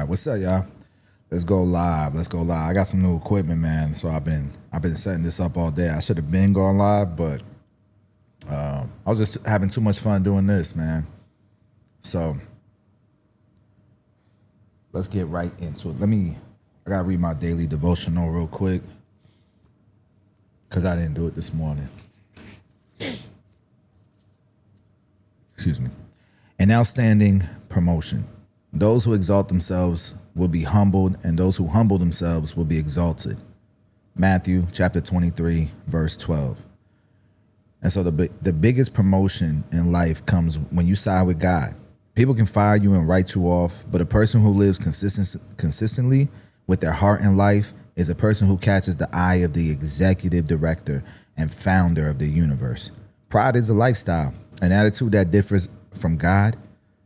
what's up, y'all? Let's go live. Let's go live. I got some new equipment, man. So I've been setting this up all day. I should have been going live, but I was just having too much fun doing this, man. So let's get right into it. I gotta read my daily devotional real quick because I didn't do it this morning. Excuse me. An outstanding promotion. Those who exalt themselves will be humbled, and those who humble themselves will be exalted. Matthew chapter 23, verse 12. And so the biggest promotion in life comes when you side with God. People can fire you and write you off, but a person who lives consistently with their heart and life is a person who catches the eye of the executive director and founder of the universe. Pride is a lifestyle, an attitude that differs from God.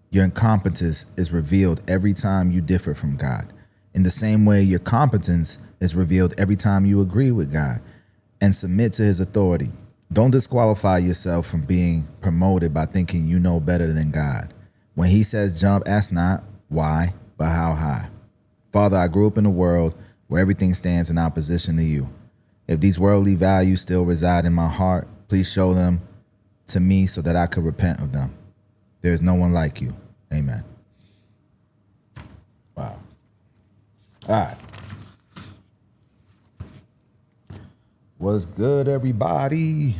Your incompetence is revealed every time you differ from God. In the same way, your competence is revealed every time you agree with God and submit to his authority. Don't disqualify yourself from being promoted by thinking you know better than God. When he says jump, ask not why, but how high. Father, I grew up in a world where everything stands in opposition to you. If these worldly values still reside in my heart, please show them to me so that I could repent of them. There is no one like you. Amen. Wow. All right. What's good, everybody?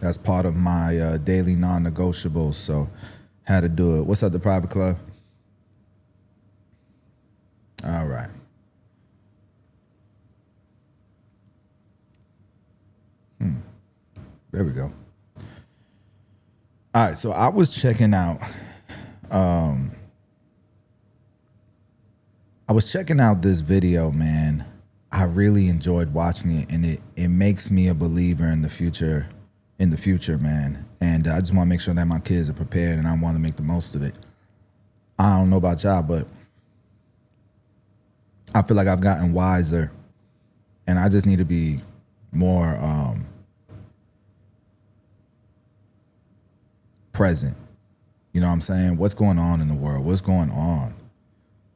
That's part of my daily non-negotiables, so had to do it. What's up, the private club? All right. There we go. All right, so I was checking out this video, man. I really enjoyed watching it, and it makes me a believer in the future, man. And I just want to make sure that my kids are prepared, and I want to make the most of it. I don't know about y'all, but I feel like I've gotten wiser, and I just need to be more present. You know what I'm saying? What's going on in the world? What's going on?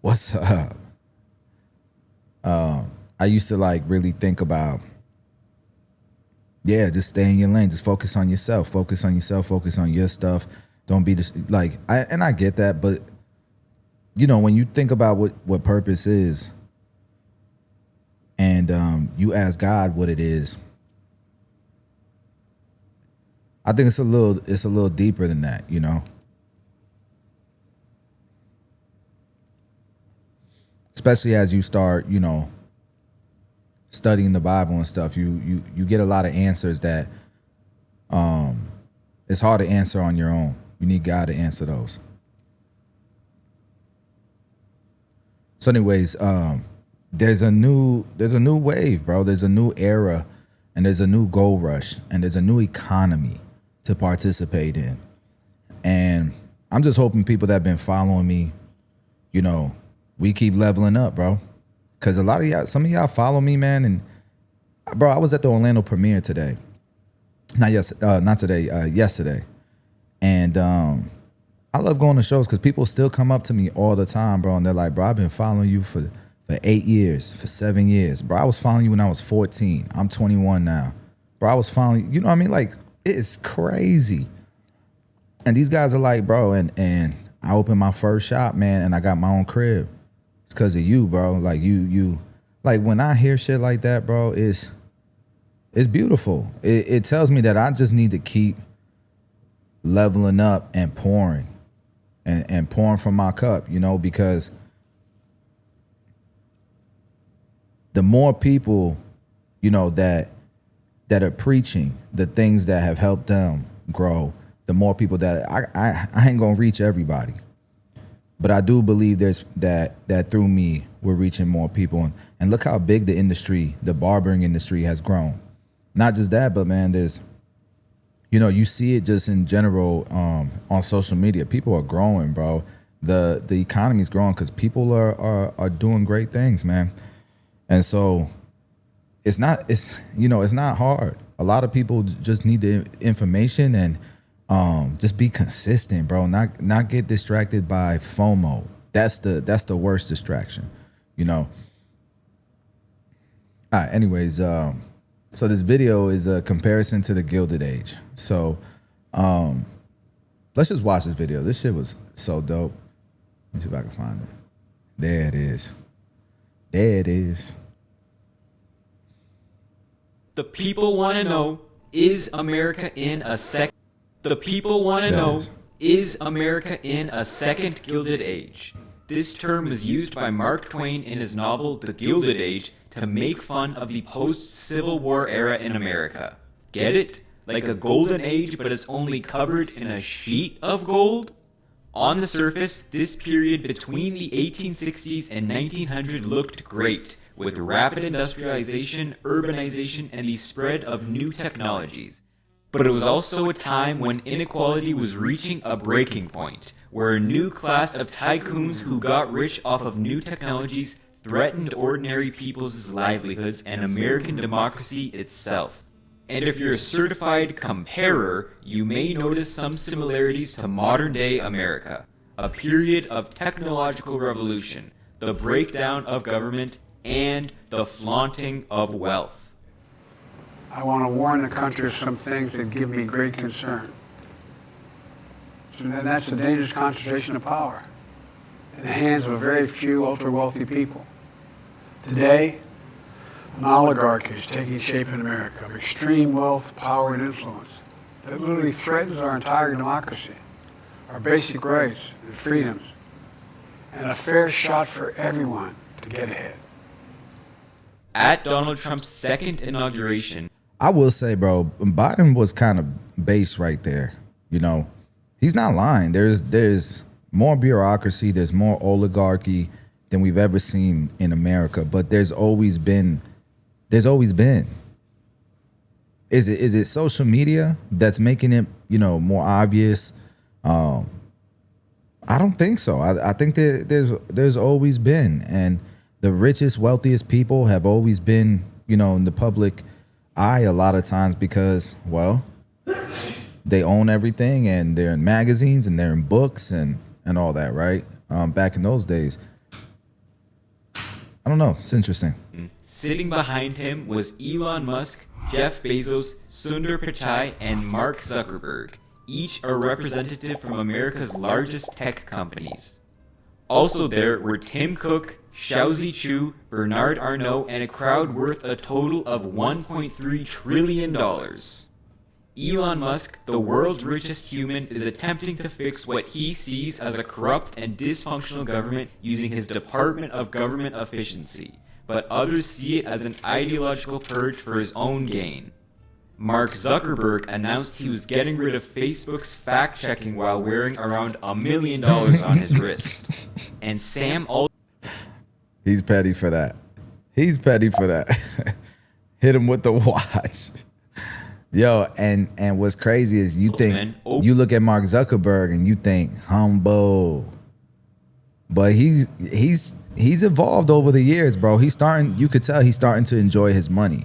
What's up? I used to like really think about, just stay in your lane. Just focus on yourself. Focus on yourself. Focus on your stuff. Don't be just like, I get that, but you know, when you think about what purpose is, and you ask God what it is, I think it's a little deeper than that, you know. Especially as you start, you know, studying the Bible and stuff, you get a lot of answers that it's hard to answer on your own. You need God to answer those. So anyways, there's a new wave, bro. There's a new era, and there's a new gold rush, and there's a new economy to participate in. And I'm just hoping people that have been following me, you know, we keep leveling up, bro. Cause a lot of y'all, some of y'all follow me, man. And bro, I was at the Orlando premiere today. Yesterday. And I love going to shows because people still come up to me all the time, bro. And they're like, bro, I've been following you for 8 years, for 7 years. Bro, I was following you when I was 14. I'm 21 now. Bro, I was following, you know what I mean? Like, it's crazy. And these guys are like, bro, and I opened my first shop, man, and I got my own crib. It's because of you, bro. Like, you like, when I hear shit like that, bro, it's beautiful. It tells me that I just need to keep leveling up and pouring and pouring from my cup, you know, because the more people, you know, that are preaching the things that have helped them grow, the more people that I ain't gonna reach everybody. But I do believe there's that through me, we're reaching more people. And look how big the industry, the barbering industry has grown. Not just that, but man, there's, you know, you see it just in general on social media. People are growing, bro. The economy's growing because people are doing great things, man. And so it's not hard. A lot of people just need the information and just be consistent, bro. Not get distracted by FOMO. That's the worst distraction, you know. All right, anyways, so this video is a comparison to the Gilded Age. So let's just watch this video. This shit was so dope. Let me see if I can find it. There it is. There it is. The people want to know, is America in a second? The people want to know, is America in a second Gilded Age? This term was used by Mark Twain in his novel The Gilded Age to make fun of the post-Civil War era in America. Get it? Like a golden age, but it's only covered in a sheet of gold? On the surface, this period between the 1860s and 1900 looked great, with rapid industrialization, urbanization, and the spread of new technologies. But it was also a time when inequality was reaching a breaking point, where a new class of tycoons who got rich off of new technologies threatened ordinary people's livelihoods and American democracy itself. And if you're a certified comparer, you may notice some similarities to modern-day America, a period of technological revolution, the breakdown of government, and the flaunting of wealth. I want to warn the country of some things that give me great concern. And that's the dangerous concentration of power in the hands of a very few ultra-wealthy people. Today, an oligarchy is taking shape in America of extreme wealth, power, and influence that literally threatens our entire democracy, our basic rights and freedoms, and a fair shot for everyone to get ahead. At Donald Trump's second inauguration, I will say, bro, Biden was kind of base right there. You know, he's not lying. There's more bureaucracy, there's more oligarchy than we've ever seen in America. But there's always been. Is it social media that's making it, you know, more obvious? I don't think so. I think that there's always been, and the richest, wealthiest people have always been, you know, in the public eye a lot of times because, well, they own everything and they're in magazines and they're in books and all that, right? Back in those days. I don't know. It's interesting. Sitting behind him was Elon Musk, Jeff Bezos, Sundar Pichai, and Mark Zuckerberg, each a representative from America's largest tech companies. Also there were Tim Cook, Xiaozi Chu, Bernard Arnault, and a crowd worth a total of $1.3 trillion. Elon Musk, the world's richest human, is attempting to fix what he sees as a corrupt and dysfunctional government using his Department of Government Efficiency, but others see it as an ideological purge for his own gain. Mark Zuckerberg announced he was getting rid of Facebook's fact-checking while wearing around $1 million on his wrist. And Sam Altman... He's petty for that. He's petty for that. Hit him with the watch. Yo, and what's crazy is you look at Mark Zuckerberg and you think humble, but he's evolved over the years, bro. You could tell he's starting to enjoy his money.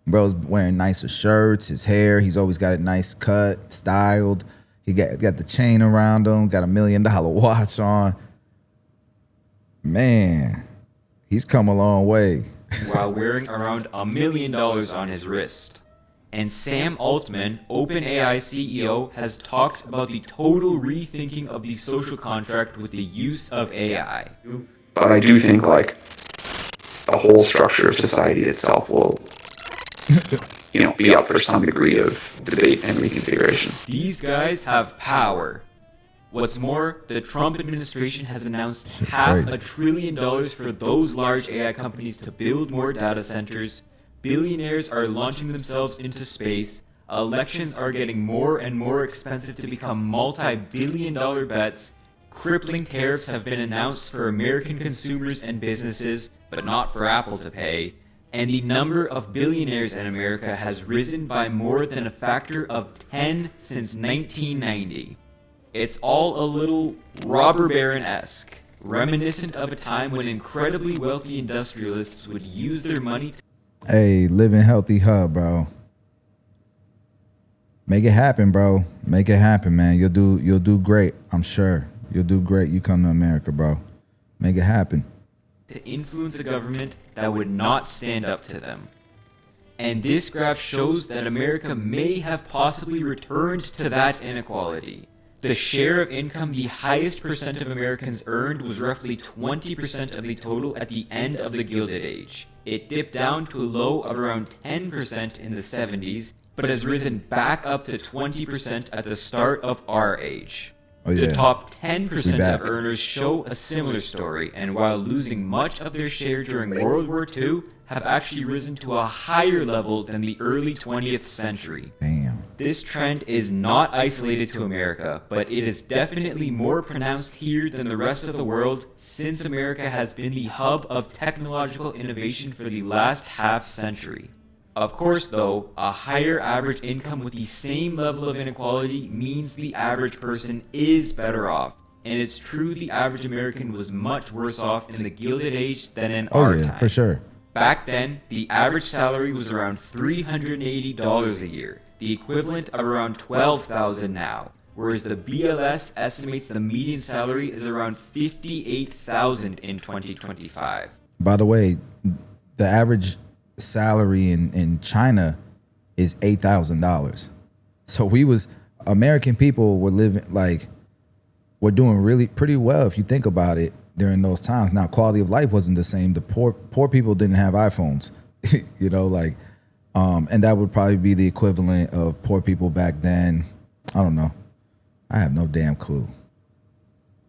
Bro's wearing nicer shirts, his hair, he's always got it nice cut, styled. He got the chain around him, got $1 million watch on. Man, he's come a long way. While wearing around $1 million on his wrist. And Sam Altman, OpenAI CEO, has talked about the total rethinking of the social contract with the use of AI. But I do think, like, the whole structure of society itself will, be up for some degree of debate and reconfiguration. These guys have power. What's more, the Trump administration has announced $500 billion for those large AI companies to build more data centers. Billionaires are launching themselves into space. Elections are getting more and more expensive to become multi-billion-dollar bets. Crippling tariffs have been announced for American consumers and businesses, but not for Apple to pay. And the number of billionaires in America has risen by more than a factor of 10 since 1990. It's all a little robber baron-esque, reminiscent of a time when incredibly wealthy industrialists would use their money to... Hey, Living Healthy Hub, bro. Make it happen, bro. Make it happen, man. You'll do great. I'm sure you'll do great. You come to America, bro. Make it happen. to influence a government that would not stand up to them. And this graph shows that America may have possibly returned to that inequality. The share of income the highest percent of Americans earned was roughly 20% of the total at the end of the Gilded Age. It dipped down to a low of around 10% in the 70s, but has risen back up to 20% at the start of our age. Oh, yeah. The top We 10% back. of earners show a similar story, and while losing much of their share during World War II, have actually risen to a higher level than the early 20th century. Damn. This trend is not isolated to America, but it is definitely more pronounced here than the rest of the world, since America has been the hub of technological innovation for the last half century. Of course, though, a higher average income with the same level of inequality means the average person is better off. And it's true the average American was much worse off in the Gilded Age than in Oh our yeah, time. for sure. Back then, the average salary was around $380 a year, the equivalent of around $12,000 now, whereas the BLS estimates the median salary is around $58,000 in 2025. By the way, the average salary in China is $8,000. So American people were living we're doing really pretty well if you think about it during those times. Now, quality of life wasn't the same. The poor people didn't have iPhones, and that would probably be the equivalent of poor people back then. I don't know. I have no damn clue.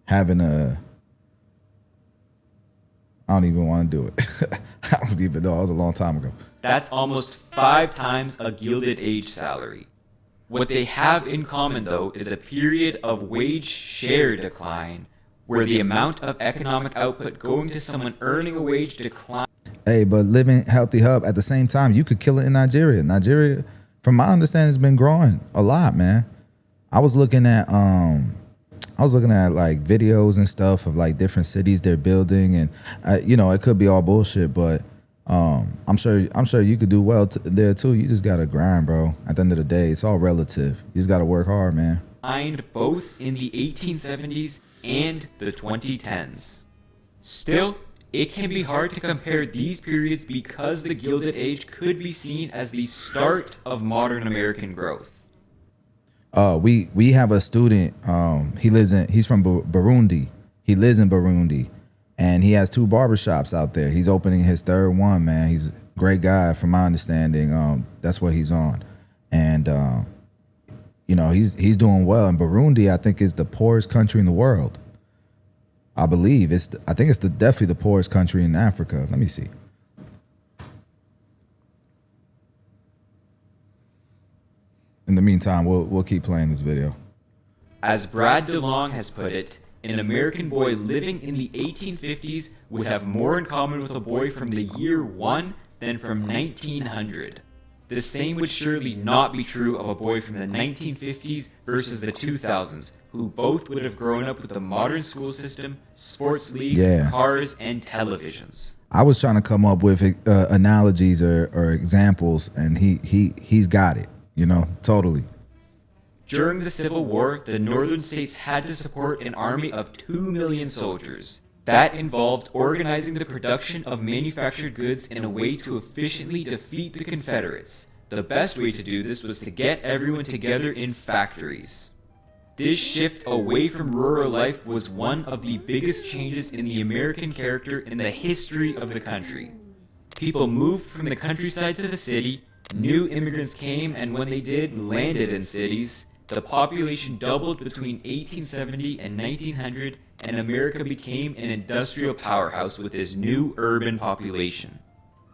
I don't even want to do it. I don't even know. It was a long time ago. That's almost 5 times a Gilded Age salary. What they have in common, though, is a period of wage share decline, where the amount of economic output going to someone earning a wage declines. Hey, but living healthy hub at the same time, you could kill it in Nigeria. Nigeria, from my understanding, has been growing a lot, man. I was looking at like videos and stuff of like different cities they're building, and it could be all bullshit, but I'm sure you could do well there too. You just gotta grind, bro. At the end of the day, it's all relative. You just gotta work hard, man. Both in the 1870s and the 2010s. Still, it can be hard to compare these periods because the Gilded Age could be seen as the start of modern American growth. We have a student. He's from Burundi. He lives in Burundi, and he has 2 barbershops out there. He's opening his 3rd one, man. He's a great guy, from my understanding. That's what he's on, and he's doing well. And Burundi, I think, is the poorest country in the world. I believe definitely the poorest country in Africa. Let me see. In the meantime, we'll keep playing this video. As Brad DeLong has put it, an American boy living in the 1850s would have more in common with a boy from the year 1 than from 1900. The same would surely not be true of a boy from the 1950s versus the 2000s, who both would have grown up with the modern school system, sports leagues, Yeah. cars, and televisions. I was trying to come up with analogies or examples, and he's got it. Totally. During the Civil War, the northern states had to support an army of 2 million soldiers. That involved organizing the production of manufactured goods in a way to efficiently defeat the Confederates. The best way to do this was to get everyone together in factories. This shift away from rural life was one of the biggest changes in the American character in the history of the country. People moved from the countryside to the city, new immigrants came, and when they did, landed in cities. The population doubled between 1870 and 1900, and America became an industrial powerhouse with this new urban population.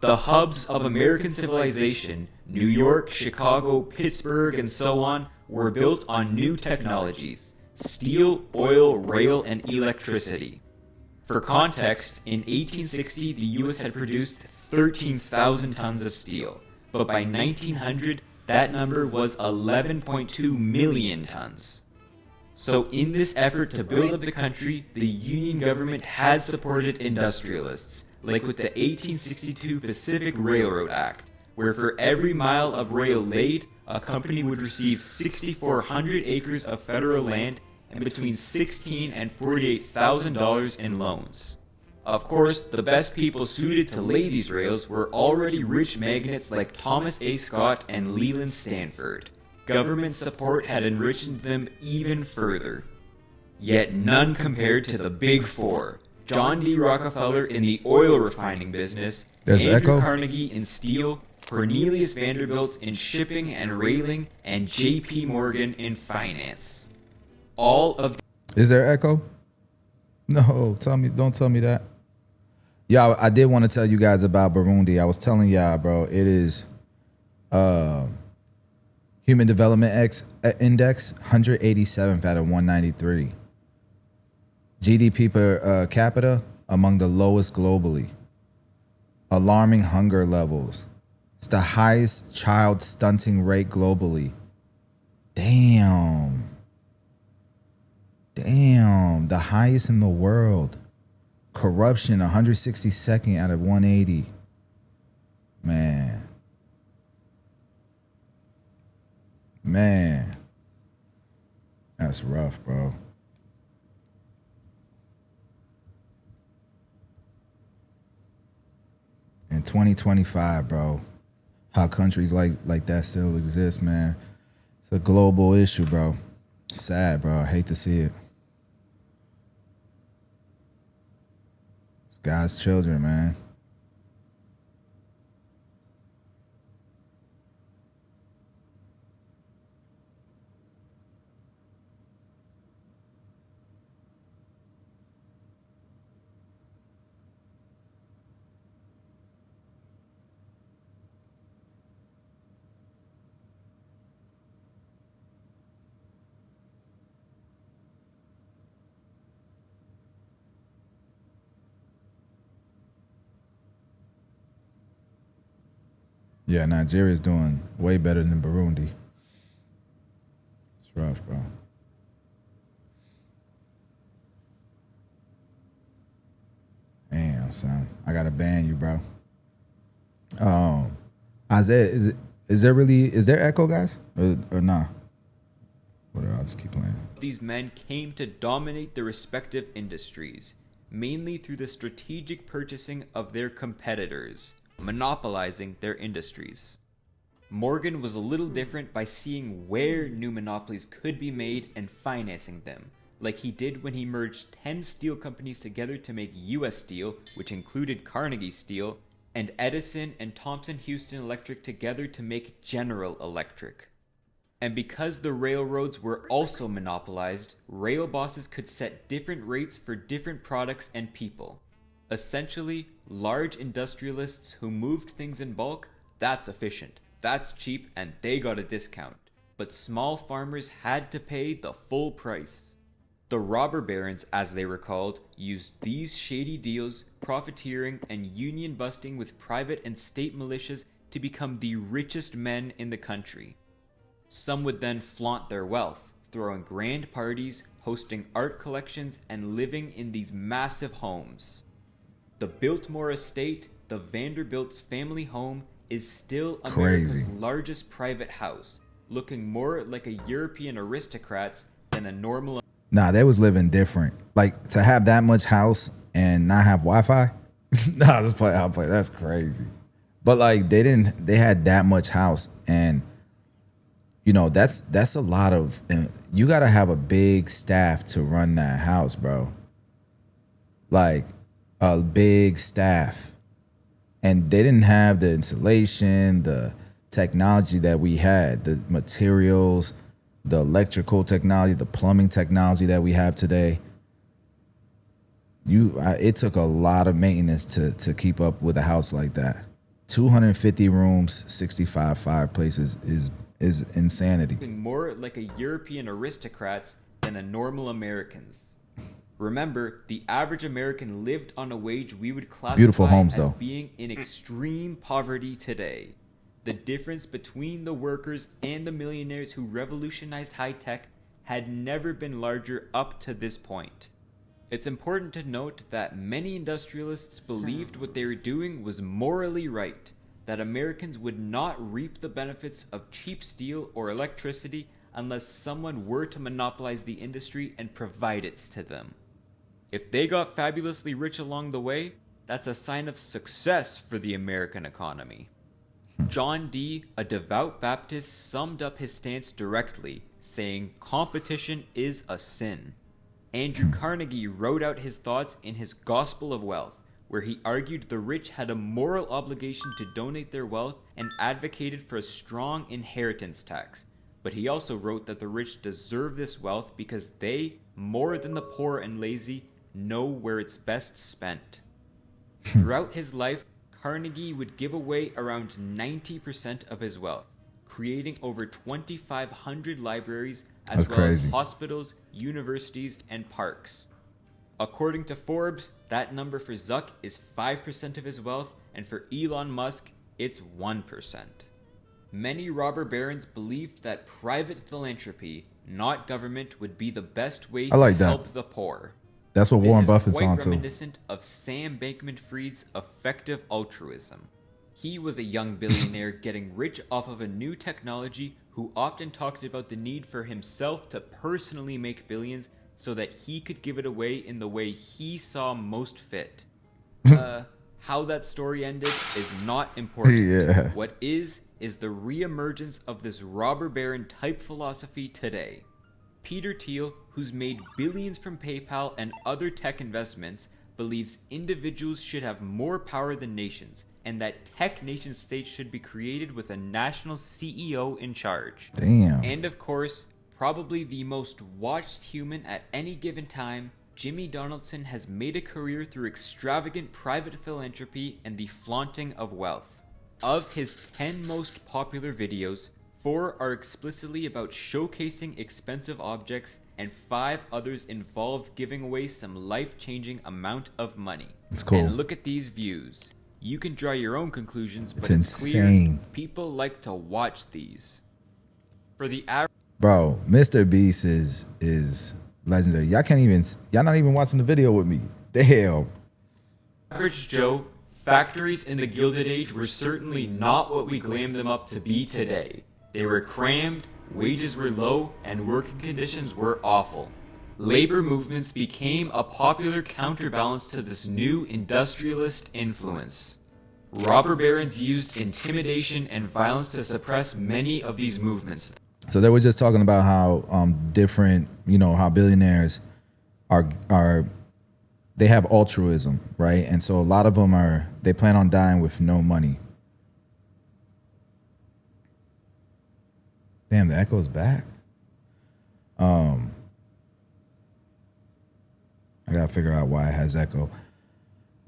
The hubs of American civilization, New York, Chicago, Pittsburgh, and so on, were built on new technologies: steel, oil, rail, and electricity. For context, in 1860, the U.S. had produced 13,000 tons of steel, but by 1900, that number was 11.2 million tons. So in this effort to build up the country, the Union government had supported industrialists, like with the 1862 Pacific Railroad Act, where for every mile of rail laid, a company would receive 6,400 acres of federal land and between $16,000 and $48,000 in loans. Of course, the best people suited to lay these rails were already rich magnates like Thomas A. Scott and Leland Stanford. Government support had enriched them even further. Yet none compared to the Big Four: John D. Rockefeller in the oil refining business, There's Andrew echo? Carnegie in steel, Cornelius Vanderbilt in shipping and railing, and J.P. Morgan in finance. All of Is there echo? No, don't tell me that. Yeah, I did want to tell you guys about Burundi. I was telling y'all, bro, it is Human Development Index 187th out of 193. GDP per capita among the lowest globally. Alarming hunger levels. It's the highest child stunting rate globally. Damn, the highest in the world. Corruption 162nd out of 180. Man. That's rough, bro. In 2025, bro, how countries like that still exist, man. It's a global issue, bro. Sad, bro. I hate to see it. It's God's children, man. Yeah, Nigeria's doing way better than Burundi. It's rough, bro. Damn, son. I gotta ban you, bro. Isaiah, is there echo, guys? Or nah? Whatever, I'll just keep playing. these men came to dominate their respective industries, mainly through the strategic purchasing of their competitors, monopolizing their industries. Morgan was a little different by seeing where new monopolies could be made and financing them, like he did when he merged 10 steel companies together to make US Steel, which included Carnegie Steel, and Edison and Thomson Houston Electric together to make General Electric. And because the railroads were also monopolized, rail bosses could set different rates for different products and people. Essentially, large industrialists who moved things in bulk, that's efficient, that's cheap, and they got a discount. But small farmers had to pay the full price. The robber barons, as they were called, used these shady deals, profiteering, and union busting with private and state militias to become the richest men in the country. Some would then flaunt their wealth, throwing grand parties, hosting art collections, and living in these massive homes. The Biltmore Estate, the Vanderbilt's family home, is still America's largest private house, looking more like a European aristocrat's than a normal. Nah, they was living different. Like, to have that much house and not have Wi-Fi? Nah, just play. I'll play. That's crazy. But like, they had that much house, and you know, that's a lot of, you got to have a big staff to run that house, bro. Like, a big staff. And they didn't have the insulation, the technology that we had, the materials, the electrical technology, the plumbing technology that we have today. It took a lot of maintenance to keep up with a house like that. 250 rooms, 65 fireplaces is insanity. More like a European aristocrats than a normal Americans. Remember, the average American lived on a wage we would classify Beautiful homes, as though. being in extreme poverty today. The difference between the workers and the millionaires who revolutionized high tech had never been larger up to this point. It's important to note that many industrialists believed what they were doing was morally right, that Americans would not reap the benefits of cheap steel or electricity unless someone were to monopolize the industry and provide it to them. If they got fabulously rich along the way, that's a sign of success for the American economy. John Dee, a devout Baptist, summed up his stance directly, saying competition is a sin. Andrew Carnegie wrote out his thoughts in his Gospel of Wealth, where he argued the rich had a moral obligation to donate their wealth and advocated for a strong inheritance tax. But he also wrote that the rich deserve this wealth because they, more than the poor and lazy, know where it's best spent. Throughout his life, Carnegie would give away around 90% of his wealth, creating over 2,500 libraries as well as hospitals, universities, and parks. According to Forbes, that number for Zuck is 5% of his wealth, and for Elon Musk, it's 1%. Many robber barons believed that private philanthropy, not government, would be the best way to help the poor. That's what Warren Buffett's on This is to. quite reminiscent of Sam Bankman-Fried's effective altruism. He was a young billionaire getting rich off of a new technology who often talked about the need for himself to personally make billions so that he could give it away in the way he saw most fit. How that story ended is not important. Yeah. What is the reemergence of this robber baron type philosophy today. Peter Thiel, who's made billions from PayPal and other tech investments, believes individuals should have more power than nations, and that tech nation states should be created with a national CEO in charge. Damn. And of course, probably the most watched human at any given time, Jimmy Donaldson has made a career through extravagant private philanthropy and the flaunting of wealth. Of his 10 most popular videos, 4 are explicitly about showcasing expensive objects, and 5 others involve giving away some life-changing amount of money. It's cool. And look at these views. You can draw your own conclusions, but It's it's clear insane. people like to watch these. For the average Bro, Mr. Beast is legendary. Y'all not even watching the video with me. Damn. Joe, factories in the Gilded Age were certainly not what we glam them up to be today. They were crammed, wages were low, and working conditions were awful. Labor movements became a popular counterbalance to this new industrialist influence. Robber barons used intimidation and violence to suppress many of these movements. So they were just talking about how different, how billionaires are they have altruism, right? And so a lot of them they plan on dying with no money. Damn, the echo's back. I gotta figure out why it has echo.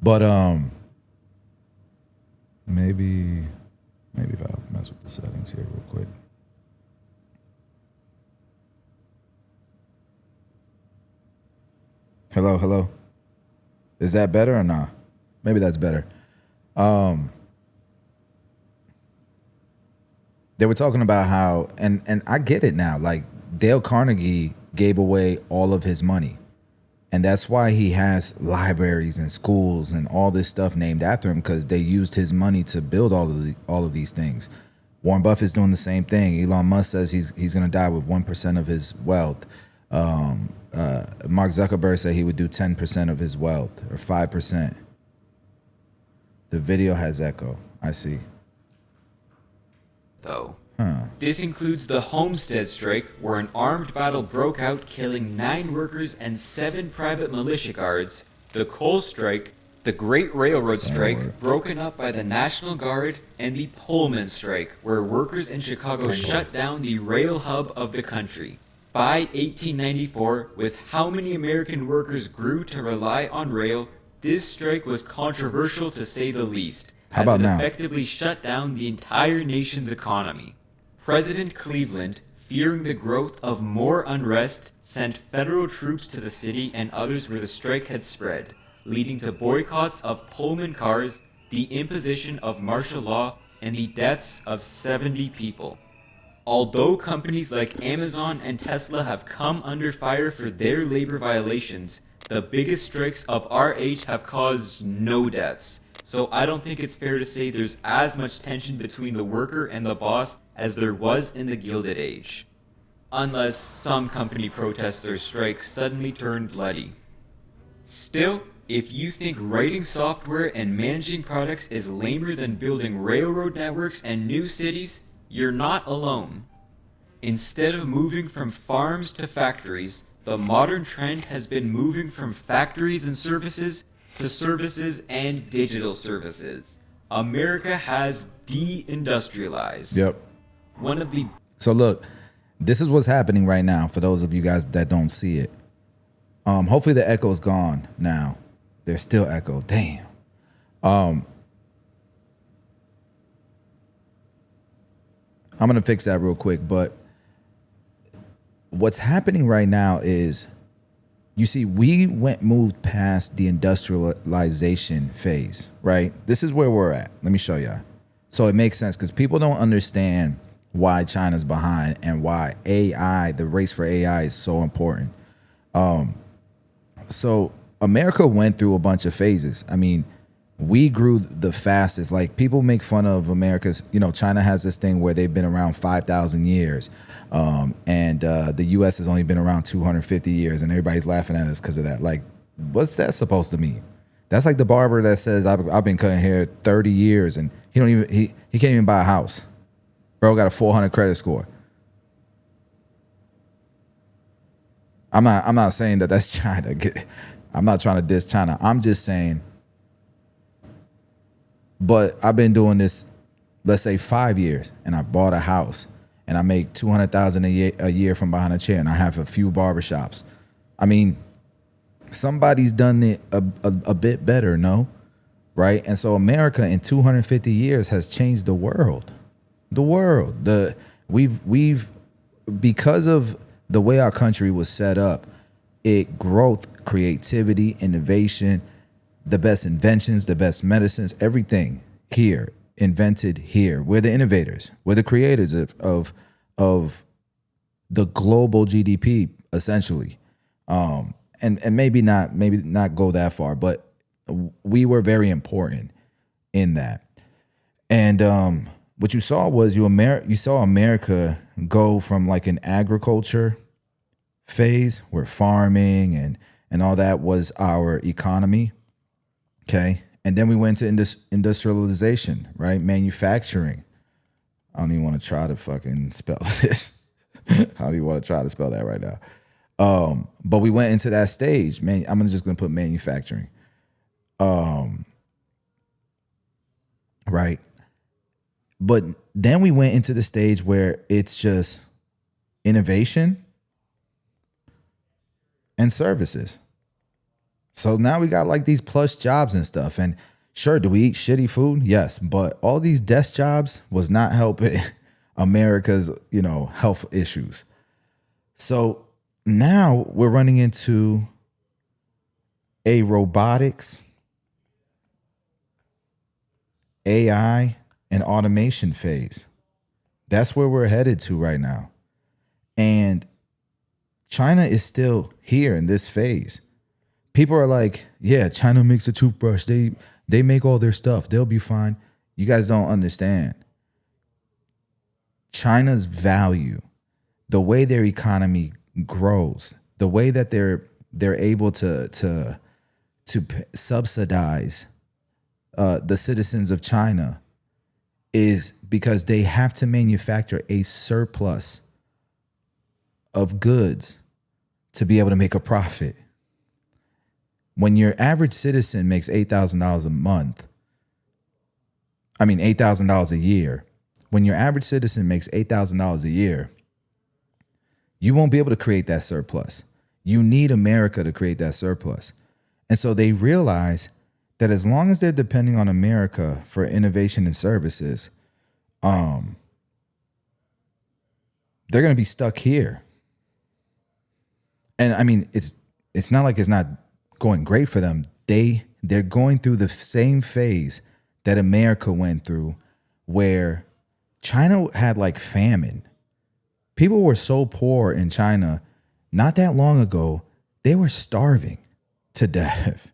But maybe if I mess with the settings here real quick. Hello. Is that better or not? Maybe that's better. They were talking about how, and I get it now, like Dale Carnegie gave away all of his money. And that's why he has libraries and schools and all this stuff named after him, because they used his money to build all of these things. Warren Buffett's doing the same thing. Elon Musk says he's going to die with 1% of his wealth. Mark Zuckerberg said he would do 10% of his wealth, or 5%. The video has echo. I see. Though. This includes the Homestead Strike, where an armed battle broke out, killing 9 workers and 7 private militia guards, the Coal Strike, the Great Railroad Strike, broken up by the National Guard, and the Pullman Strike, where workers in Chicago shut down the rail hub of the country. By 1894, with how many American workers grew to rely on rail, this strike was controversial to say the least, as it effectively shut down the entire nation's economy. President Cleveland, fearing the growth of more unrest, sent federal troops to the city and others where the strike had spread, leading to boycotts of Pullman cars, the imposition of martial law, and the deaths of 70 people. Although companies like Amazon and Tesla have come under fire for their labor violations, the biggest strikes of our age have caused no deaths. So I don't think it's fair to say there's as much tension between the worker and the boss as there was in the Gilded Age. Unless some company protests or strikes suddenly turn bloody. Still, if you think writing software and managing products is lamer than building railroad networks and new cities, you're not alone. Instead of moving from farms to factories, the modern trend has been moving from factories and services to services and digital services. America has de-industrialized. Yep. One of the So look, this is what's happening right now for those of you guys that don't see it. Hopefully the echo's gone now. There's still echo. Damn. I'm gonna fix that real quick, but what's happening right now is, you see, we moved past the industrialization phase, right? This is where we're at. Let me show y'all. So it makes sense because people don't understand why China's behind and why AI, the race for AI, is so important. So America went through a bunch of phases. I mean, we grew the fastest. Like, people make fun of America's, China has this thing where they've been around 5,000 years. And the US has only been around 250 years, and everybody's laughing at us because of that. Like, what's that supposed to mean? That's like the barber that says, I've been cutting hair 30 years and he can't even buy a house. Bro got a 400 credit score. I'm not saying that that's China. I'm not trying to diss China. I'm just saying, but I've been doing this, let's say 5 years, and I bought a house and I make $200,000 a year from behind a chair, and I have a few barbershops. I mean, somebody's done it a bit better, no? Right? And so America in 250 years has changed the world. The world. We've because of the way our country was set up, growth, creativity, innovation, the best inventions, the best medicines, everything here, invented here. We're the innovators. We're the creators of the global GDP, essentially. And maybe not go that far, but we were very important in that. And what you saw was you saw America go from like an agriculture phase where farming and all that was our economy. Okay. And then we went to industrialization, right? Manufacturing. I don't even want to try to fucking spell this. How do you want to try to spell that right now? But we went into that stage. Man, I'm just going to put manufacturing. Right. But then we went into the stage where it's just innovation and services. So now we got like these plush jobs and stuff. And sure, do we eat shitty food? Yes. But all these desk jobs was not helping America's, health issues. So now we're running into a robotics, AI, and automation phase. That's where we're headed to right now. And China is still here in this phase. People are like, yeah, China makes a toothbrush. They make all their stuff. They'll be fine. You guys don't understand. China's value, the way their economy grows, the way that they're able to subsidize the citizens of China is because they have to manufacture a surplus of goods to be able to make a profit. When your average citizen makes $8,000 a month, $8,000 a year, when your average citizen makes $8,000 a year, you won't be able to create that surplus. You need America to create that surplus. And so they realize that as long as they're depending on America for innovation and services, they're going to be stuck here. And it's not like it's not going great for them. They're going through the same phase that America went through, where China had like famine. People were so poor in China not that long ago, they were starving to death.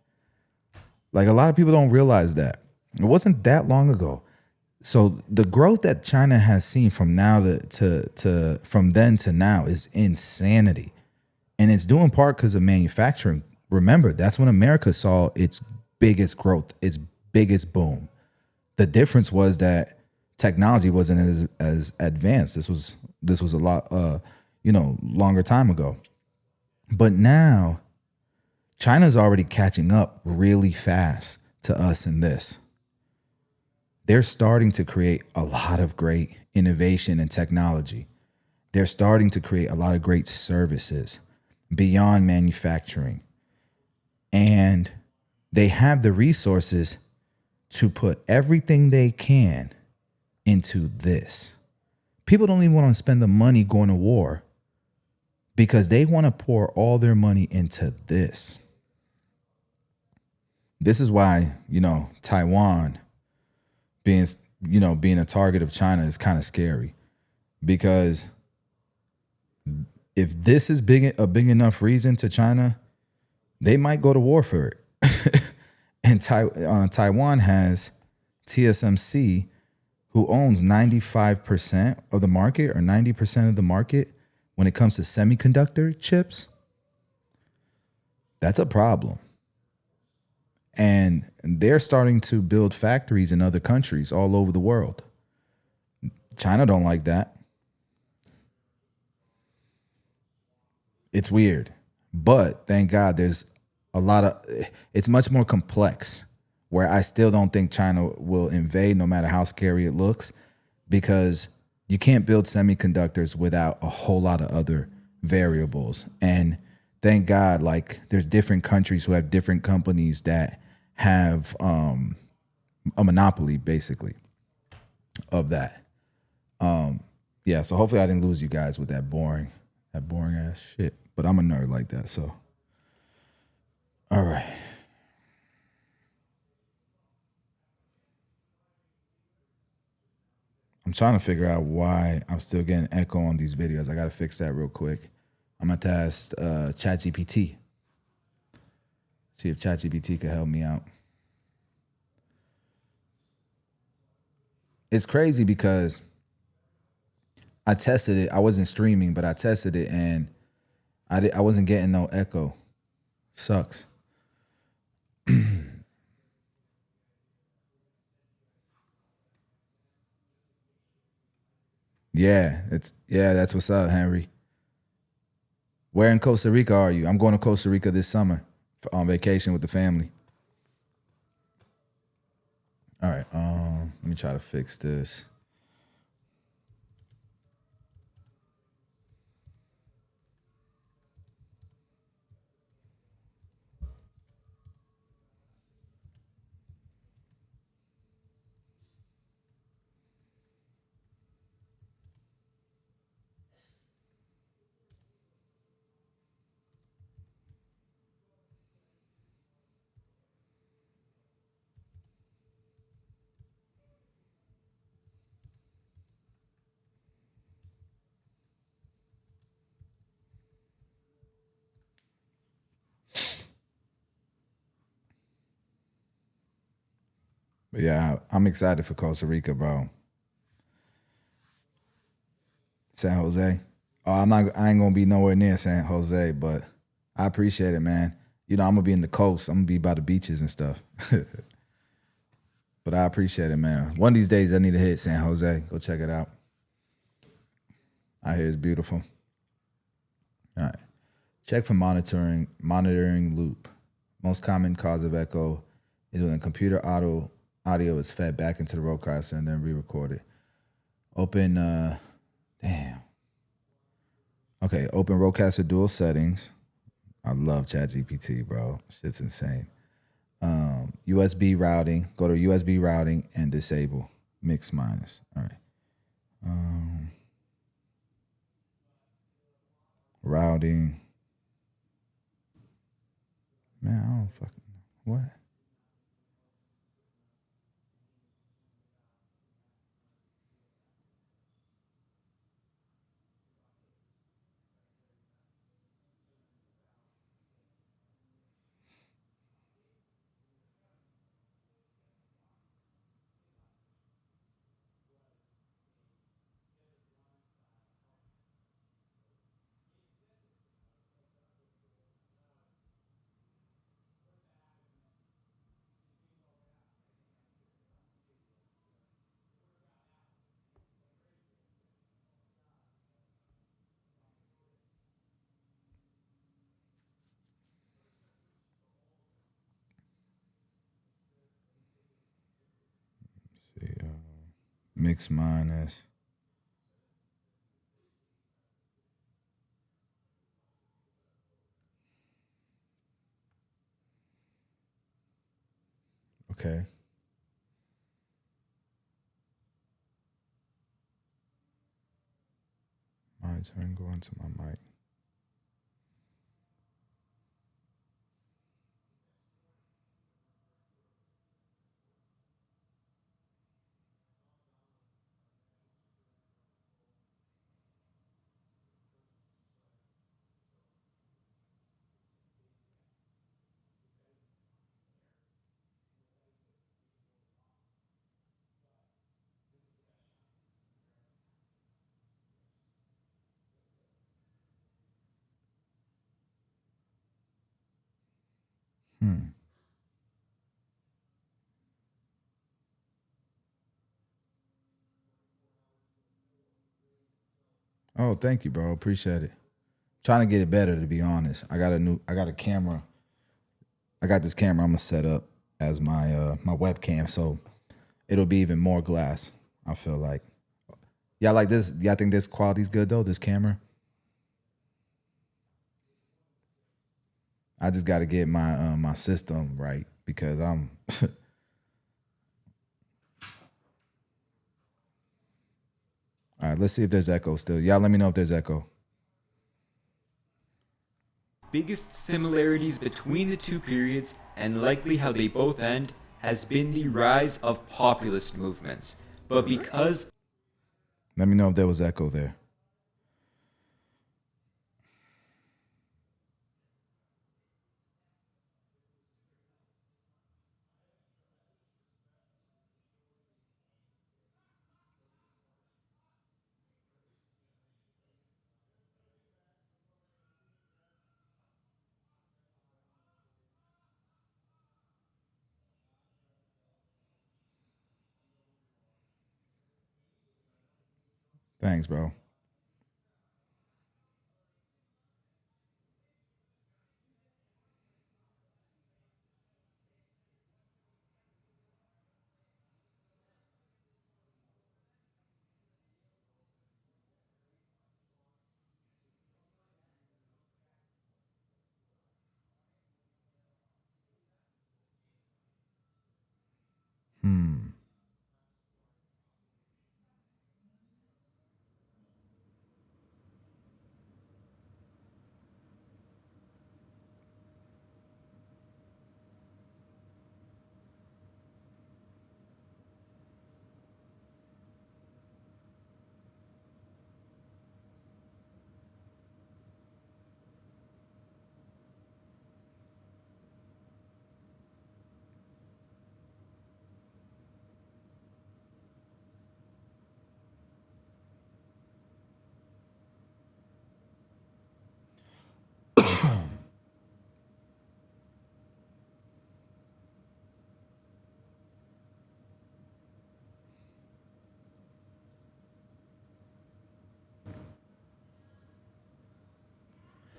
Like, a lot of people don't realize that. It wasn't that long ago. So the growth that China has seen from now from then to now is insanity. And it's due in part because of manufacturing remember, that's when America saw its biggest growth, its biggest boom. The difference was that technology wasn't as advanced. This was a lot longer time ago. But now China's already catching up really fast to us in this. They're starting to create a lot of great innovation and technology. They're starting to create a lot of great services beyond manufacturing. And they have the resources to put everything they can into this. People don't even want to spend the money going to war because they want to pour all their money into this. This is why, Taiwan being a target of China is kind of scary, because if this is a big enough reason to China, they might go to war for it. And Taiwan has TSMC, who owns 95% of the market or 90% of the market when it comes to semiconductor chips. That's a problem. And they're starting to build factories in other countries all over the world. China don't like that. It's weird. But thank God there's it's much more complex, where I still don't think China will invade no matter how scary it looks, because you can't build semiconductors without a whole lot of other variables. And thank God, there's different countries who have different companies that have a monopoly, basically, of that. Yeah, so hopefully I didn't lose you guys with that boring ass shit. But I'm a nerd like that, so. All right. I'm trying to figure out why I'm still getting echo on these videos. I got to fix that real quick. I'm going to ask ChatGPT. See if ChatGPT can help me out. It's crazy because I tested it. I wasn't streaming, but I tested it and I wasn't getting no echo. Sucks. That's what's up, Henry. Where in Costa Rica are you? I'm going to Costa Rica this summer on vacation with the family. All right, let me try to fix this. But yeah, I'm excited for Costa Rica, bro. San Jose. Oh, I ain't gonna be nowhere near San Jose, but I appreciate it, man. I'm gonna be in the coast. I'm gonna be by the beaches and stuff. But I appreciate it, man. One of these days I need to hit San Jose. Go check it out. I hear it's beautiful. All right. Check for monitoring loop. Most common cause of echo is when a computer audio is fed back into the roadcaster and then re-recorded. Open Rodecaster dual settings. I love ChatGPT, bro. Shit's insane. USB routing. Go to USB routing and disable mix minus. All right. Routing. Man, I don't fucking know. What? Mix minus. Okay. My turn, go into my mic. Oh, thank you, bro. Appreciate it. Trying to get it better, to be honest. I got a camera. I got this camera I'm gonna set up as my my webcam, so it'll be even more glass. I feel like. Y'all like this? Y'all think this quality's good though? This camera? I just got to get my my system right because I'm. All right, let's see if there's echo still. Y'all let me know if there's echo. Biggest similarities between the two periods, and likely how they both end, has been the rise of populist movements. But because Let me know if there was echo there. Thanks, bro.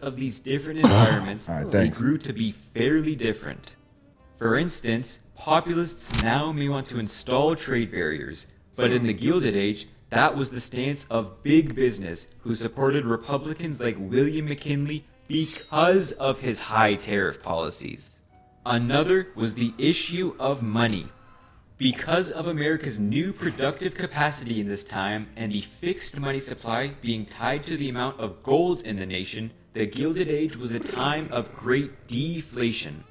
of these different environments, All right, they thanks. grew to be fairly different. For instance, populists now may want to install trade barriers, but in the Gilded Age, that was the stance of big business, who supported Republicans like William McKinley because of his high tariff policies. Another was the issue of money. Because of America's new productive capacity in this time and the fixed money supply being tied to the amount of gold in the nation, the Gilded Age was a time of great deflation.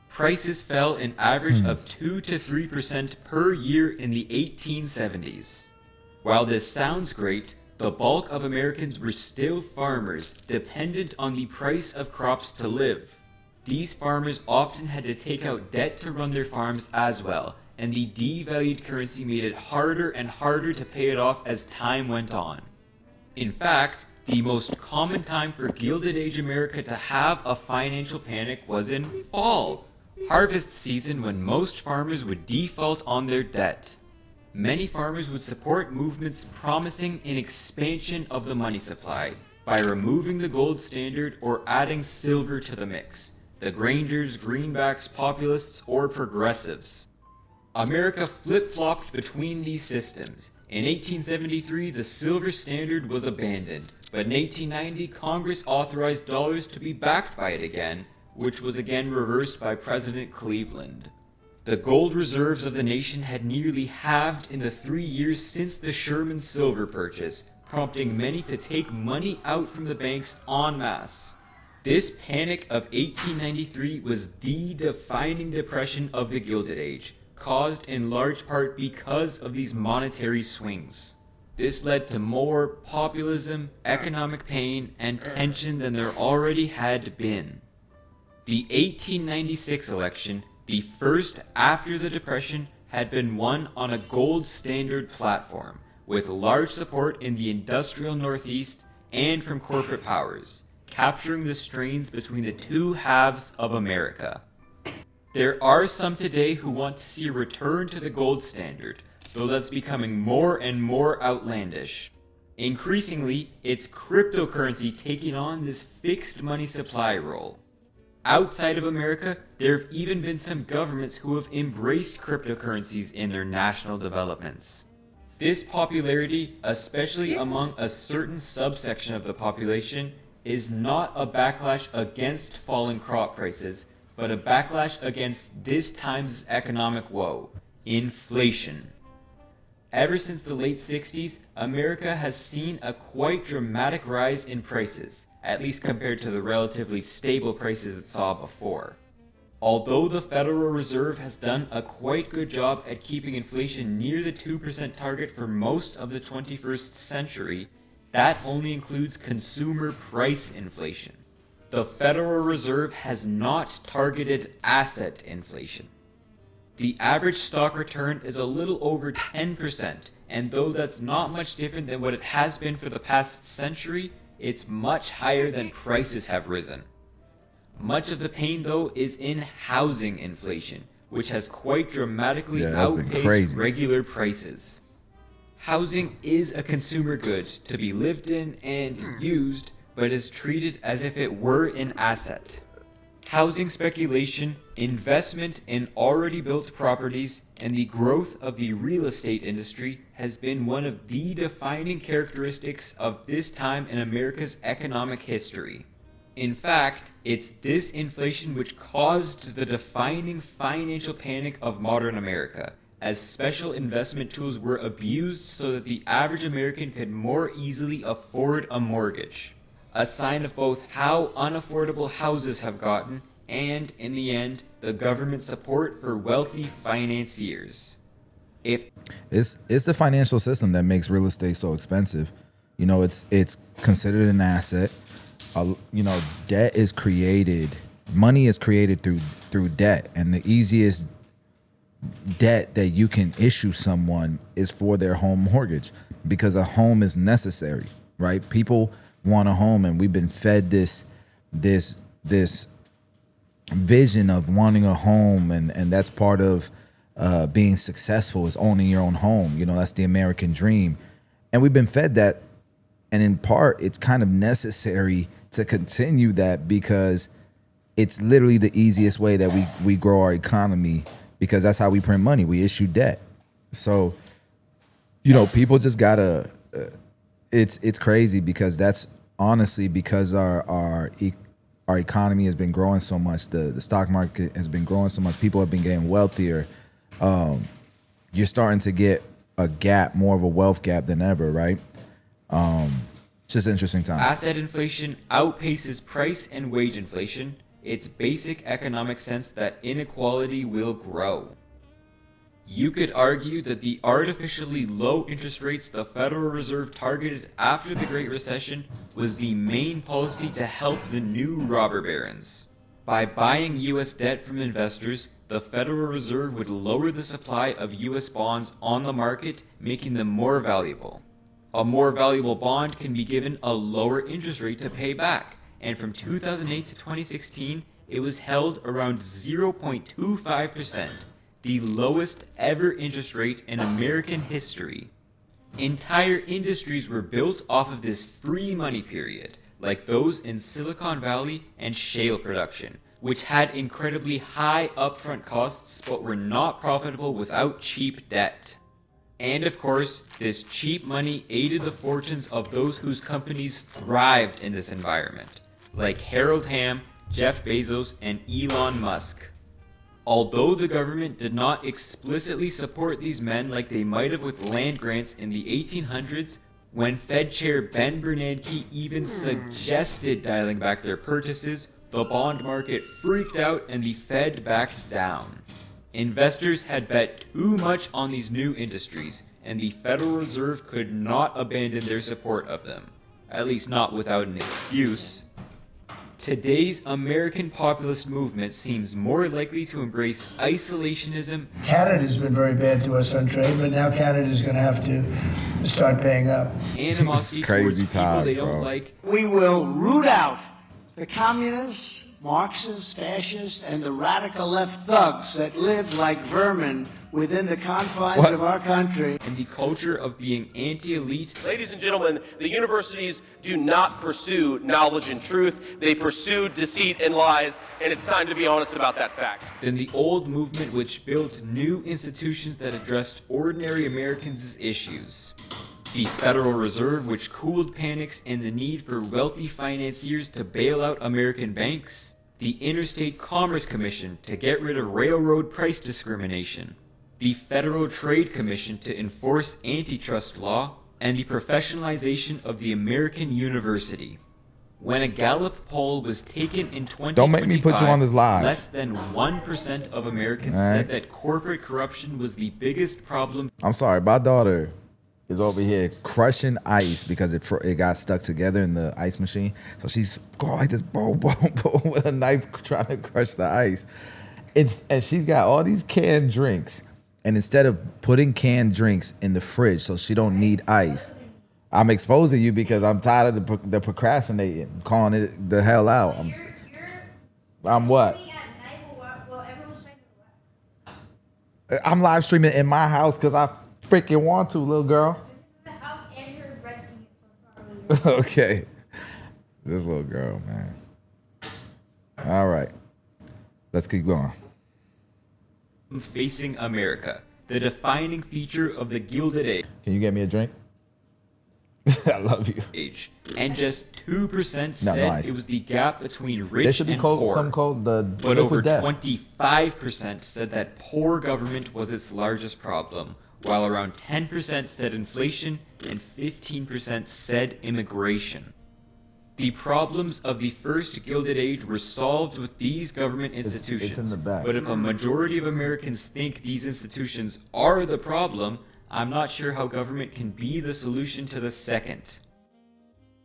Prices fell an average of 2 to 3% per year in the 1870s. While this sounds great, the bulk of Americans were still farmers, dependent on the price of crops to live. These farmers often had to take out debt to run their farms as well, and the devalued currency made it harder and harder to pay it off as time went on. In fact, the most common time for Gilded Age America to have a financial panic was in fall, harvest season, when most farmers would default on their debt. Many farmers would support movements promising an expansion of the money supply by removing the gold standard or adding silver to the mix. The Grangers, Greenbacks, Populists, or Progressives. America flip-flopped between these systems, In 1873, the silver standard was abandoned, but in 1890, Congress authorized dollars to be backed by it again, which was again reversed by President Cleveland. The gold reserves of the nation had nearly halved in the 3 years since the Sherman Silver Purchase, prompting many to take money out from the banks en masse. This panic of 1893 was the defining depression of the Gilded Age, caused in large part because of these monetary swings. This led to more populism, economic pain, and tension than there already had been. The 1896 election, the first after the Depression, had been won on a gold standard platform, with large support in the industrial Northeast and from corporate powers, capturing the strains between the two halves of America. There are some today who want to see a return to the gold standard, though that's becoming more and more outlandish. Increasingly, it's cryptocurrency taking on this fixed money supply role. Outside of America, there have even been some governments who have embraced cryptocurrencies in their national developments. This popularity, especially among a certain subsection of the population, is not a backlash against falling crop prices, but a backlash against this time's economic woe, inflation. Ever since the late 60s, America has seen a quite dramatic rise in prices, at least compared to the relatively stable prices it saw before. Although the Federal Reserve has done a quite good job at keeping inflation near the 2% target for most of the 21st century, that only includes consumer price inflation. The Federal Reserve has not targeted asset inflation. The average stock return is a little over 10%, and though that's not much different than what it has been for the past century, it's much higher than prices have risen. Much of the pain, though, is in housing inflation, which has quite dramatically outpaced regular prices. Housing is a consumer good to be lived in and used, but is treated as if it were an asset. Housing speculation, investment in already built properties, and the growth of the real estate industry has been one of the defining characteristics of this time in America's economic history. In fact, it's this inflation which caused the defining financial panic of modern America, as special investment tools were abused so that the average American could more easily afford a mortgage. A sign of both how unaffordable houses have gotten and, in the end, the government support for wealthy financiers. It's the financial system that makes real estate so expensive. You know, it's considered an asset. Debt is created. Money is created through debt, and the easiest debt that you can issue someone is for their home mortgage, because a home is necessary, right? People want a home, and we've been fed this vision of wanting a home, and that's part of being successful, is owning your own home. You know, that's the American dream, and we've been fed that, and in part it's kind of necessary to continue that, because it's literally the easiest way that we grow our economy, because that's how we print money. We issue debt. So, you know, people just gotta it's crazy, because that's honestly because our economy has been growing so much. The stock market has been growing so much. People have been getting wealthier. You're starting to get a gap, more of a wealth gap than ever, right? It's just interesting times. Asset inflation outpaces price and wage inflation. It's basic economic sense that inequality will grow. You could argue that the artificially low interest rates the Federal Reserve targeted after the Great Recession was the main policy to help the new robber barons. By buying U.S. debt from investors, the Federal Reserve would lower the supply of U.S. bonds on the market, making them more valuable. A more valuable bond can be given a lower interest rate to pay back, and from 2008 to 2016, it was held around 0.25%, the lowest ever interest rate in American history. Entire industries were built off of this free money period, like those in Silicon Valley and shale production, which had incredibly high upfront costs but were not profitable without cheap debt. And of course, this cheap money aided the fortunes of those whose companies thrived in this environment, like Harold Hamm, Jeff Bezos, and Elon Musk. Although the government did not explicitly support these men like they might have with land grants in the 1800s, when Fed Chair Ben Bernanke even suggested dialing back their purchases, the bond market freaked out and the Fed backed down. Investors had bet too much on these new industries, and the Federal Reserve could not abandon their support of them, at least not without an excuse. Today's American populist movement seems more likely to embrace isolationism. Canada's been very bad to us on trade, but now Canada's going to have to start paying up. Animosity Crazy towards people talk, they don't bro. like. We will root out the communists, Marxists, fascists, and the radical left thugs that live like vermin within the confines of our country. And the culture of being anti-elite. Ladies and gentlemen, the universities do not pursue knowledge and truth. They pursue deceit and lies, and it's time to be honest about that fact. Than the old movement which built new institutions that addressed ordinary Americans' issues. The Federal Reserve, which cooled panics and the need for wealthy financiers to bail out American banks. The Interstate Commerce Commission to get rid of railroad price discrimination. The Federal Trade Commission to enforce antitrust law. And the professionalization of the American university. When a Gallup poll was taken in 2025, Don't make me put you on this live. less than 1% of Americans All right. said that corporate corruption was the biggest problem. I'm sorry, my daughter is over here crushing ice because it got stuck together in the ice machine. So she's going like this, boom, boom, boom, with a knife trying to crush the ice. And she's got all these canned drinks. And instead of putting canned drinks in the fridge so she don't need ice, I'm exposing you because I'm tired of the procrastinating, calling it the hell out. I'm what? I'm live streaming in my house because I freaking want to, little girl. Okay. This little girl, man. All right. Let's keep going. Facing America, the defining feature of the Gilded Can you get me a drink? I love you. Age. And just 2% No, said nice. it was the gap between rich There should be and poor. some called the But over liquid death. 25% said that poor government was its largest problem, while around 10% said inflation and 15% said immigration. The problems of the first Gilded Age were solved with these government institutions. it's in the back. But if a majority of Americans think these institutions are the problem, I'm not sure how government can be the solution to the second.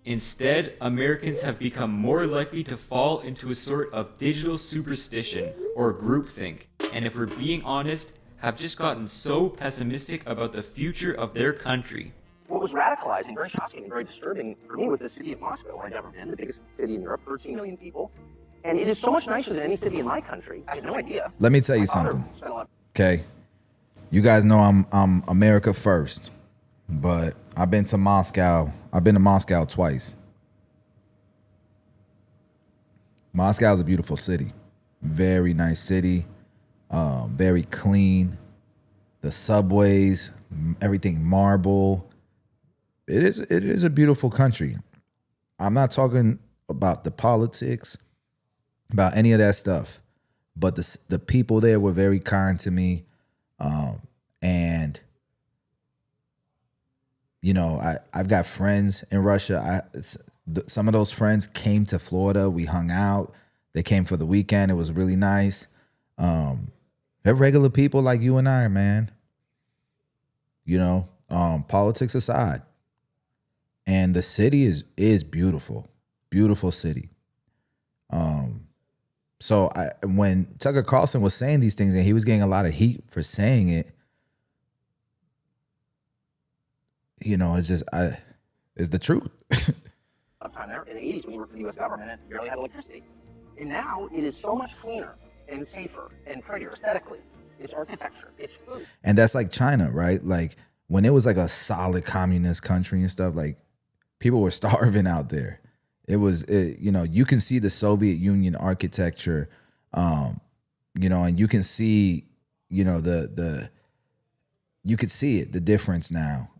Instead, Americans have become more likely to fall into a sort of digital superstition or groupthink, and if we're being honest, have just gotten so pessimistic about the future of their country. What was radicalizing, very shocking, and very disturbing for me was the city of Moscow, where I'd never been, the biggest city in Europe, 13 million people. And it is so much nicer than any city in my country. I had no idea. Let me tell you My father something. spent a lot. Okay. You guys know I'm America first, but I've been to Moscow. I've been to Moscow twice. Moscow is a beautiful city. Very nice city. Very clean. The subways, everything marble. It is a beautiful country. I'm not talking about the politics, about any of that stuff, but the people there were very kind to me. And you know, I've got friends in Russia. Some of those friends came to Florida. We hung out. They came for the weekend. It was really nice. They're regular people like you and I, man. You know, politics aside. And the city is beautiful. Beautiful city. So when Tucker Carlson was saying these things and he was getting a lot of heat for saying it, you know, it's the truth. Time there in the 80s when you worked for the U.S. government and barely had electricity. And now it is so much cleaner and safer and prettier aesthetically. It's architecture. It's food. And that's like China, right? Like when it was like a solid communist country and stuff, like people were starving out there. You know, you can see the Soviet Union architecture, you know, and you can see, you know, the you could see it, the difference now.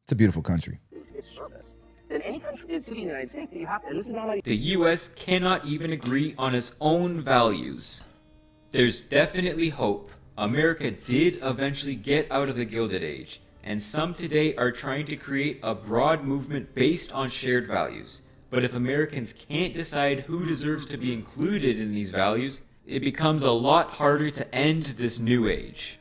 It's a beautiful country. its service, then any country, city in the United States, that you have to, and this is not how The US cannot even agree on its own values. There's definitely hope. America did eventually get out of the Gilded Age, and some today are trying to create a broad movement based on shared values. But if Americans can't decide who deserves to be included in these values, it becomes a lot harder to end this new age.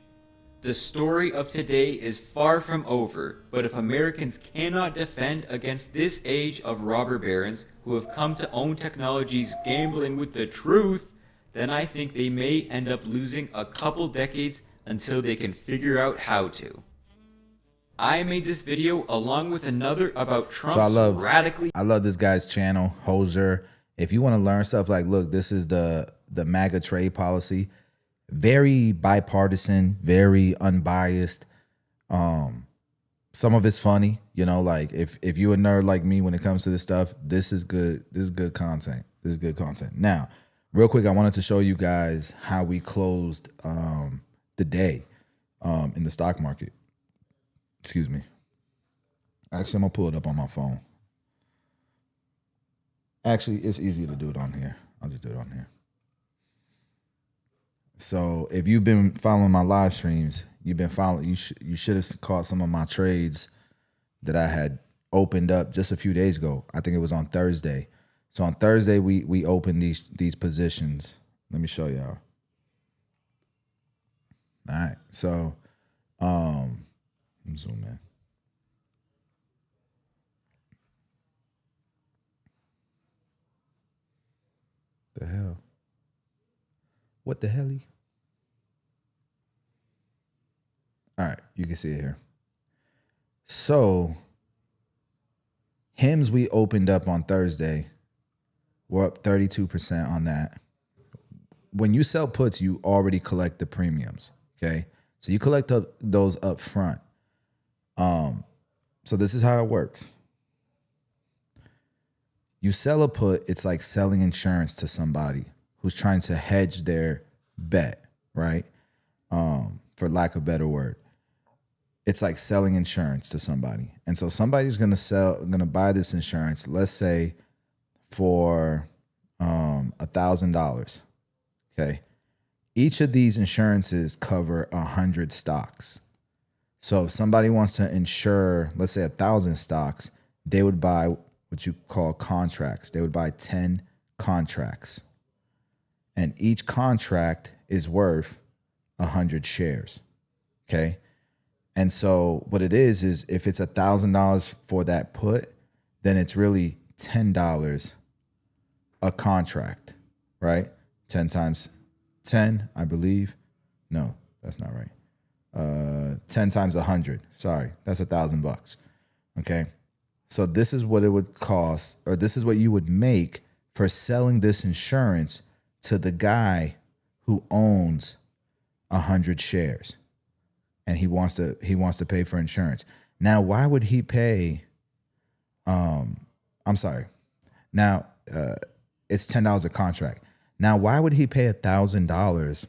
The story of today is far from over, but if Americans cannot defend against this age of robber barons who have come to own technologies gambling with the truth, then I think they may end up losing a couple decades until they can figure out how to. I made this video along with another about Trump's I love this guy's channel, Hoser. If you want to learn stuff like, look, this is the MAGA trade policy. Very bipartisan, very unbiased. Some of it's funny, you know, like if you a nerd like me when it comes to this stuff, this is good. This is good content. This is good content. Now, real quick, I wanted to show you guys how we closed the day in the stock market. Excuse me. Actually, I'm gonna pull it up on my phone. Actually, it's easier to do it on here. I'll just do it on here. So if you've been following my live streams, you've been following. You should have caught some of my trades that I had opened up just a few days ago. I think it was on Thursday. So on Thursday we opened these positions. Let me show y'all. All right. So zoom in. The hell? What the hell? All right, you can see it here. So, HIMS we opened up on Thursday. We're up 32% on that. When you sell puts, you already collect the premiums, okay? So you collect those up front. So this is how it works. You sell a put, it's like selling insurance to somebody who's trying to hedge their bet, right? For lack of a better word. It's like selling insurance to somebody. And so somebody's gonna buy this insurance, let's say for $1,000. Okay. Each of these insurances cover 100 stocks. So if somebody wants to insure, let's say 1,000 stocks, they would buy what you call contracts. They would buy 10 contracts. And each contract is worth 100 shares. Okay. And so what it is if it's $1,000 for that put, then it's really $10 a contract, right? 10 times 10, I believe. No, that's not right. 10 times 100. Sorry, that's $1,000. Okay. So this is what it would cost, or this is what you would make for selling this insurance to the guy who owns 100 shares. And he wants to pay for insurance. Now, why would he pay? I'm sorry. Now, it's $10 a contract. Now, why would he pay $1,000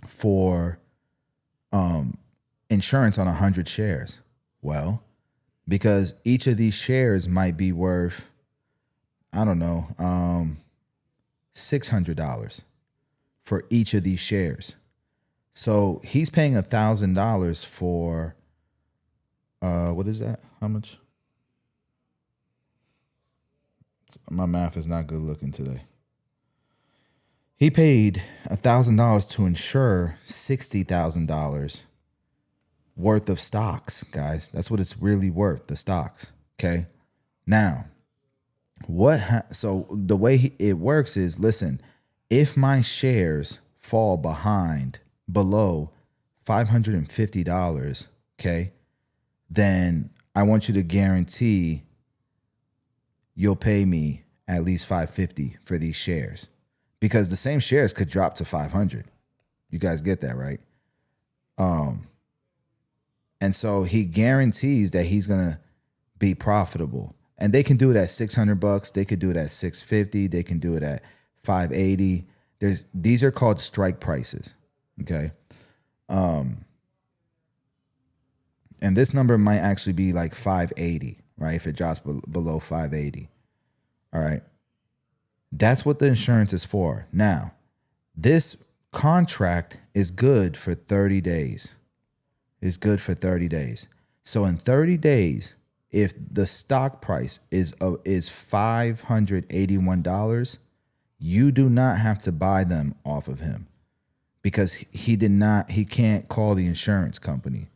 for insurance on 100 shares? Well, because each of these shares might be worth, I don't know, $600 for each of these shares. So he's paying $1,000 for, what is that? How much? My math is not good looking today. He paid $1,000 to insure $60,000 worth of stocks, guys. That's what it's really worth, the stocks. Okay. Now, so the way it works is, listen, if my shares fall below $550, okay, then I want you to guarantee you'll pay me at least $550 for these shares, because the same shares could drop to 500. You guys get that, right? And so he guarantees that he's gonna be profitable, and they can do it at $600. They could do it at $650. They can do it at $580. These are called strike prices. Okay. And this number might actually be like 580, right? If it drops below 580. All right. That's what the insurance is for. Now, this contract is good for 30 days. It's good for 30 days. So in 30 days, if the stock price is $581, you do not have to buy them off of him, because he can't call the insurance company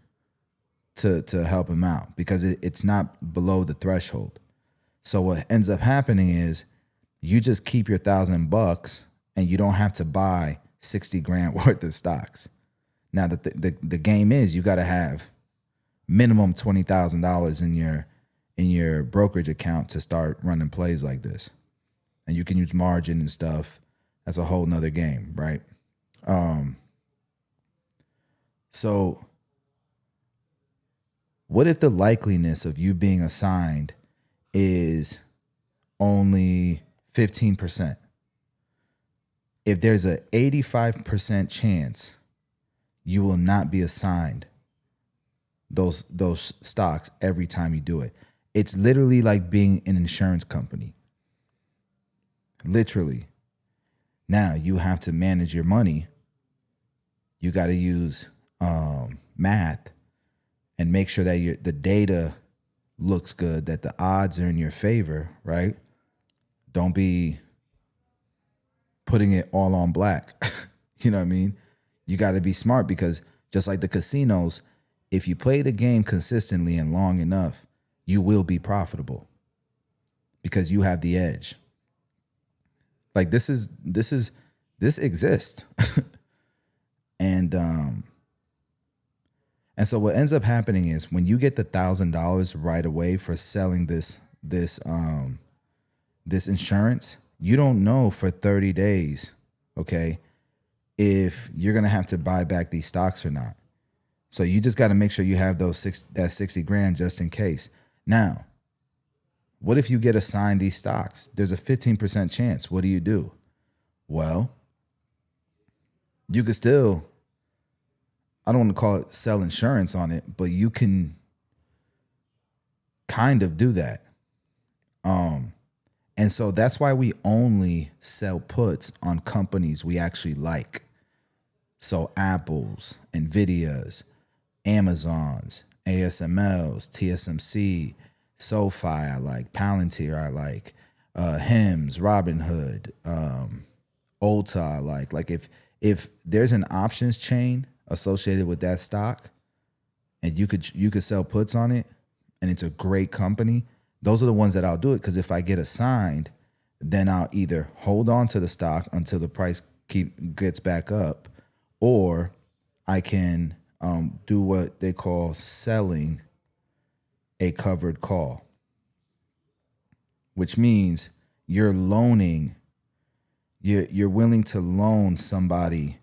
to help him out, because it's not below the threshold. So what ends up happening is you just keep your $1,000 and you don't have to buy 60 grand worth of stocks. Now the game is you got to have minimum $20,000 in your brokerage account to start running plays like this. And you can use margin and stuff. That's a whole nother game, right? So what if the likeliness of you being assigned is only 15%? If there's an 85% chance you will not be assigned those stocks every time you do it. It's literally like being an insurance company. Literally. Now you have to manage your money. You got to use math and make sure that the data looks good, that the odds are in your favor, right? Don't be putting it all on black. You know what I mean? You got to be smart, because just like the casinos, if you play the game consistently and long enough, you will be profitable because you have the edge. Like this exists. And so what ends up happening is when you get the $1,000 right away for selling this insurance, you don't know for 30 days, okay, if you're gonna have to buy back these stocks or not. So you just got to make sure you have that 60 grand just in case. Now, what if you get assigned these stocks? There's a 15% chance. What do? Well, you could still, I don't want to call it sell insurance on it, but you can kind of do that. And so that's why we only sell puts on companies we actually like. So Apple's, Nvidia's, Amazon's, ASML's, TSMC, SoFi I like, Palantir I like, HIMS, Robinhood, Ulta I like. Like if there's an options chain associated with that stock and you could sell puts on it and it's a great company, those are the ones that I'll do it, because if I get assigned, then I'll either hold on to the stock until the price gets back up, or I can do what they call selling a covered call, which means you're loaning, you're willing to loan somebody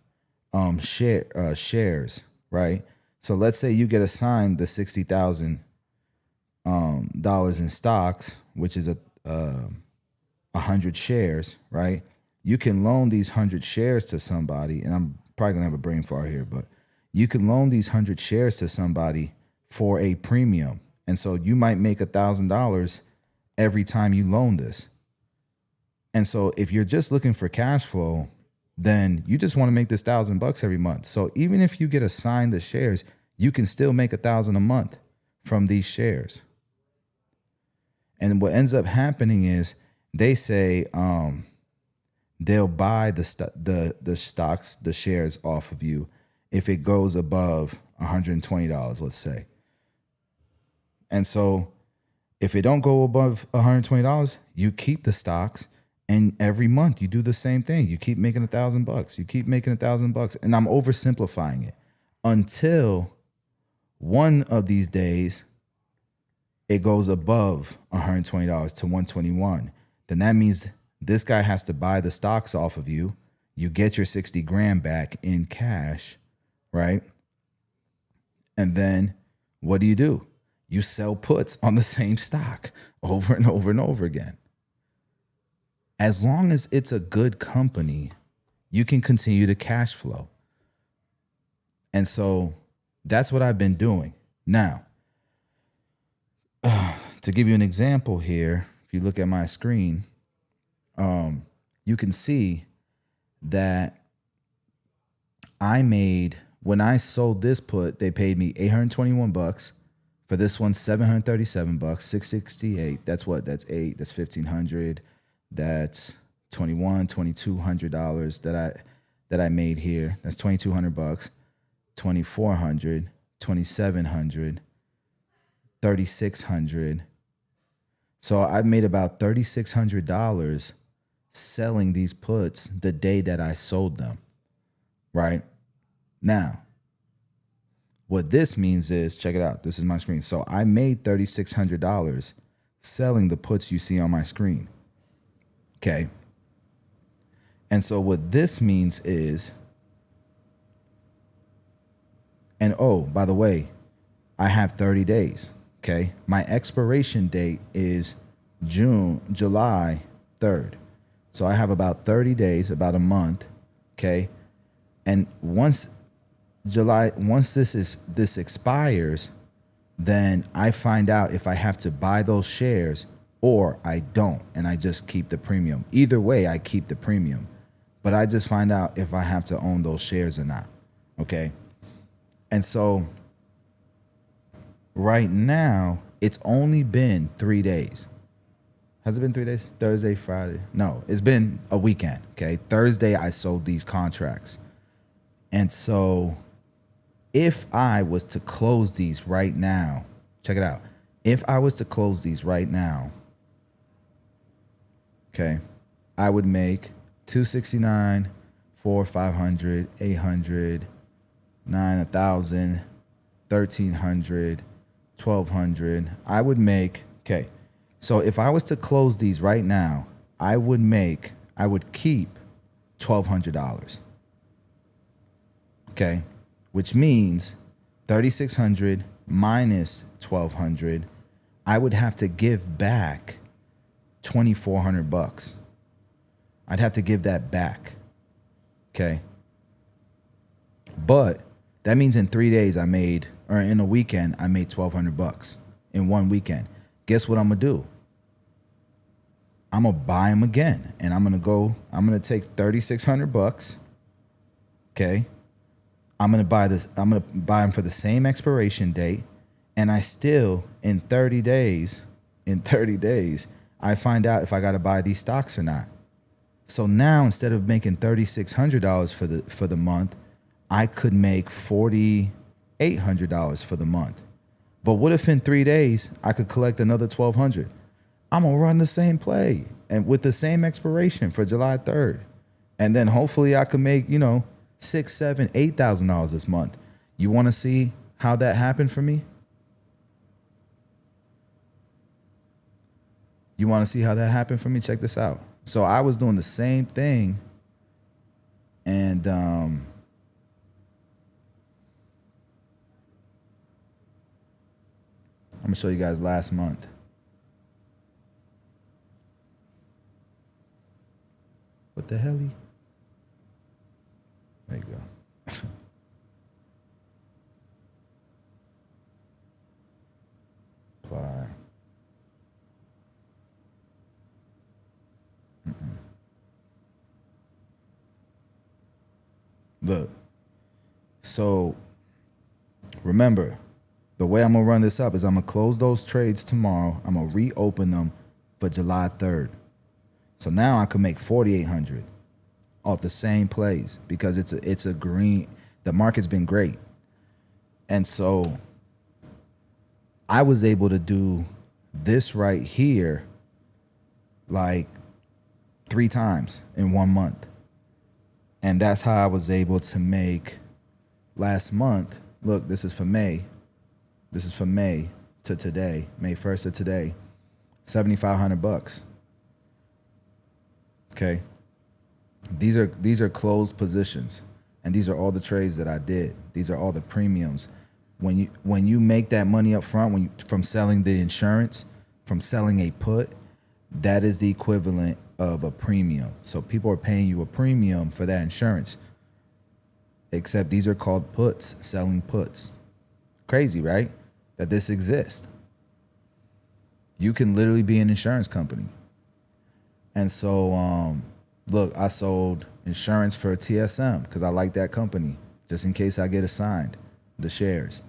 shares, right? So let's say you get assigned the $60,000 in stocks, which is 100 shares, right? You can loan these 100 shares to somebody, and I'm probably gonna have a brain fart here, but you can loan these 100 shares to somebody for a premium. And so you might make $1,000 every time you loan this. And so if you're just looking for cash flow, then you just want to make this $1,000 every month. So even if you get assigned the shares, you can still make $1,000 a month from these shares. And what ends up happening is they say they'll buy the stocks, the shares off of you if it goes above $120, let's say. And so if it don't go above $120, you keep the stocks, and every month you do the same thing. You keep making $1,000. You keep making $1,000. And I'm oversimplifying it until one of these days it goes above $120 to $121. Then that means this guy has to buy the stocks off of you. You get your 60 grand back in cash, right? And then what do? You sell puts on the same stock over and over and over again. As long as it's a good company, you can continue to cash flow. And so that's what I've been doing. Now, to give you an example here, if you look at my screen, you can see that I made, when I sold this put, they paid me $821. For this one, $737, $668. That's what? That's $8. That's $1,500. That's $2,200 that I made here. That's $2,200, $2,400, $2,700, $3,600. So I made about $3,600 selling these puts the day that I sold them. Right? Now, what this means is, check it out. This is my screen. So I made $3,600 selling the puts you see on my screen. Okay. And so what this means is, and oh, by the way, I have 30 days. Okay. My expiration date is July 3rd. So I have about 30 days, about a month. Okay. And once this expires, then I find out if I have to buy those shares or I don't, and I just keep the premium. Either way, I keep the premium, but I just find out if I have to own those shares or not. Okay. And so right now, it's only been 3 days. Has it been 3 days? Thursday, Friday? No, it's been a weekend. Okay. Thursday, I sold these contracts. And so if I was to close these right now, check it out. If I was to close these right now, okay, I would make $269, $400, $500, $800, $900, $1,000, $1,300, $1,200. I would make, okay, so if I was to close these right now, I would keep $1,200. Okay, which means 3,600 minus 1,200, I would have to give back $2,400. I'd have to give that back. Okay, but that means in 3 days I made, or in a weekend I made $1,200 in one weekend. Guess what I'm gonna do? I'm gonna buy them again, and I'm gonna take $3,600. Okay. I'm going to buy them for the same expiration date. And I still, in 30 days, I find out if I got to buy these stocks or not. So now, instead of making $3,600 for the month, I could make $4,800 for the month. But what if in 3 days I could collect another $1,200? I'm going to run the same play and with the same expiration for July 3rd. And then hopefully I could make, $6,000, $7,000, $8,000 this month. You want to see how that happened for me? You want to see how that happened for me? Check this out. So I was doing the same thing, and I'm gonna show you guys last month. What the hell? There you go. Apply. Look, so remember, the way I'm gonna run this up is I'm gonna close those trades tomorrow. I'm gonna reopen them for July 3rd. So now I can make 4,800 off the same plays because it's a green. The market's been great, and so I was able to do this right here like 3 times in 1 month. And that's how I was able to make last month. Look, this is for May. This is from May to today, May 1st to today, $7,500. Okay. These are closed positions, and these are all the trades that I did. These are all the premiums. When you make that money up front, from selling the insurance, from selling a put, that is the equivalent of a premium. So people are paying you a premium for that insurance, except these are called puts, selling puts. Crazy, right? That this exists. You can literally be an insurance company. And so, look, I sold insurance for TSM because I like that company, just in case I get assigned the shares.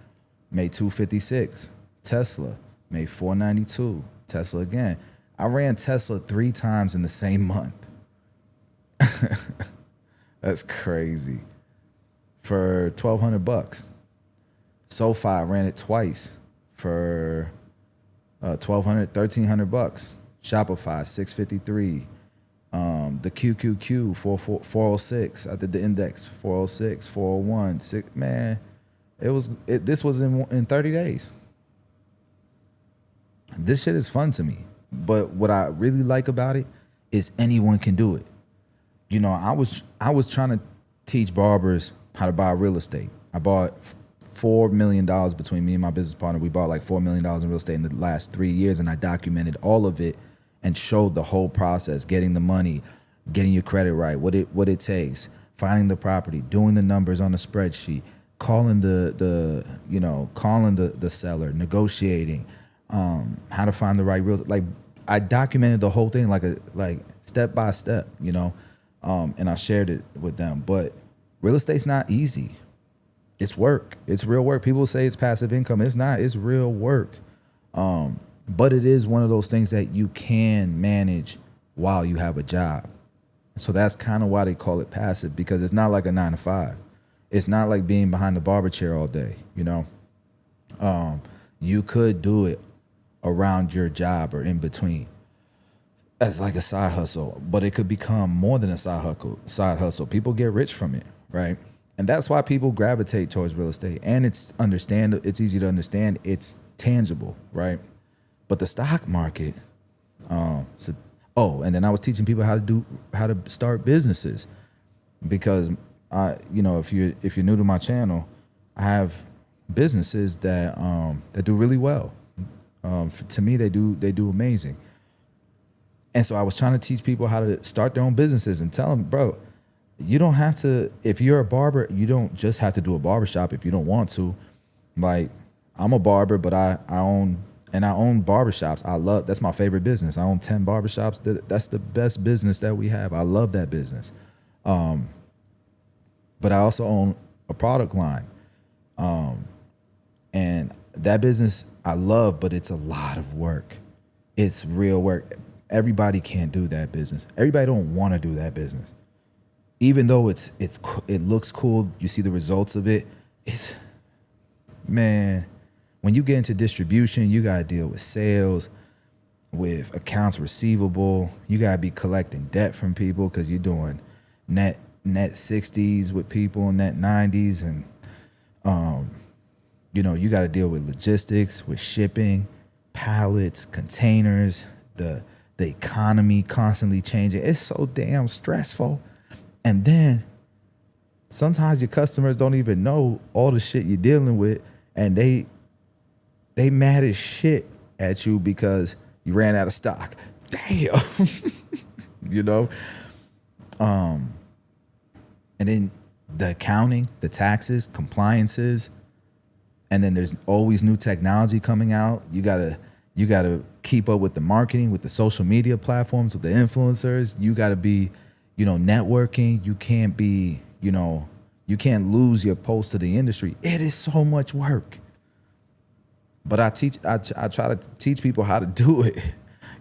Made 256. Tesla made 492. Tesla again. I ran Tesla 3 times in the same month. That's crazy. For $1,200. SoFi, I ran it twice for $1,300. Shopify, $653. The QQQ, 406. I did the index, 406, 401. Man, this was in 30 days. This shit is fun to me. But what I really like about it is anyone can do it. You know, I was trying to teach barbers how to buy real estate. I bought $4 million between me and my business partner. We bought like $4 million in real estate in the last 3 years, and I documented all of it and showed the whole process, getting the money, getting your credit right, what it takes, finding the property, doing the numbers on the spreadsheet, calling the seller, negotiating, how to find the right real. Like, I documented the whole thing like step by step, you know, and I shared it with them. But real estate's not easy. It's work. It's real work. People say it's passive income. It's not. It's real work. But it is one of those things that you can manage while you have a job. So that's kind of why they call it passive, because it's not like a 9 to 5. It's not like being behind the barber chair all day, you know. You could do it around your job or in between as like a side hustle, but it could become more than a side hustle. People get rich from it, right? And that's why people gravitate towards real estate. And it's easy to understand. It's tangible, right? But the stock market, and then I was teaching people how to start businesses, because if you're new to my channel, I have businesses that do really well. To me, they do amazing. And so I was trying to teach people how to start their own businesses and tell them, bro, you don't have to. If you're a barber, you don't just have to do a barbershop if you don't want to. Like, I'm a barber, but I own barbershops. That's my favorite business. I own 10 barbershops. That's the best business that we have. I love that business. But I also own a product line. And that business I love, but it's a lot of work. It's real work. Everybody can't do that business. Everybody don't want to do that business. Even though it looks cool, you see the results of it. Man, when you get into distribution, you got to deal with sales, with accounts receivable. You got to be collecting debt from people because you're doing net 60s with people, net 90s. And, you got to deal with logistics, with shipping, pallets, containers, the economy constantly changing. It's so damn stressful. And then sometimes your customers don't even know all the shit you're dealing with, and they mad as shit at you because you ran out of stock. Damn. And then the accounting, the taxes, compliances, and then there's always new technology coming out. You gotta keep up with the marketing, with the social media platforms, with the influencers. You gotta be, networking. You can't be, you can't lose your post to the industry. It is so much work. But I try to teach people how to do it.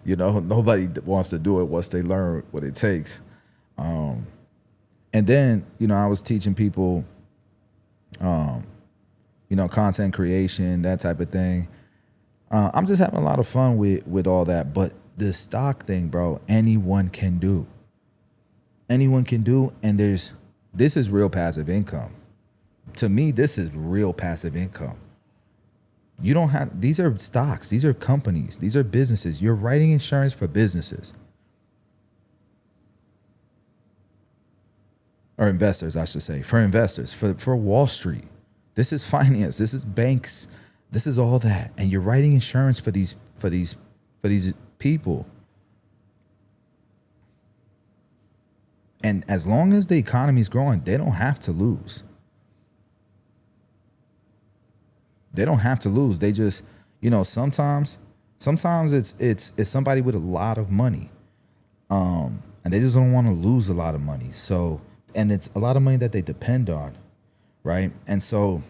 Nobody wants to do it once they learn what it takes. And then, I was teaching people, content creation, that type of thing. I'm just having a lot of fun with all that. But the stock thing, bro, anyone can do. Anyone can do. And this is real passive income. To me, this is real passive income. You don't have, these are stocks, these are companies, these are businesses. You're writing insurance for businesses. Or investors, I should say. For investors, for Wall Street. This is finance, this is banks, this is all that. And you're writing insurance for these people. And as long as the economy is growing, they don't have to lose. They don't have to lose. They just, sometimes Sometimes it's somebody with a lot of money, and they just don't want to lose a lot of money. So, and it's a lot of money that they depend on, right? And so,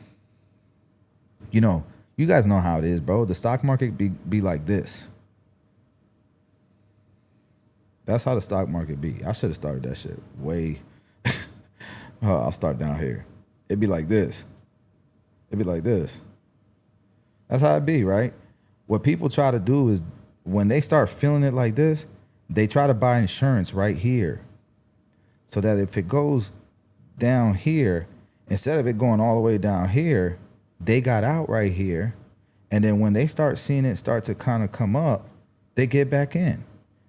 you know, you guys know how it is, bro. The stock market be like this. That's how the stock market be. I should have started that shit way. I'll start down here. It'd be like this. It'd be like this. That's how it be, right? What people try to do is when they start feeling it like this, they try to buy insurance right here. So that if it goes down here, instead of it going all the way down here, they got out right here. And then when they start seeing it start to kind of come up, they get back in.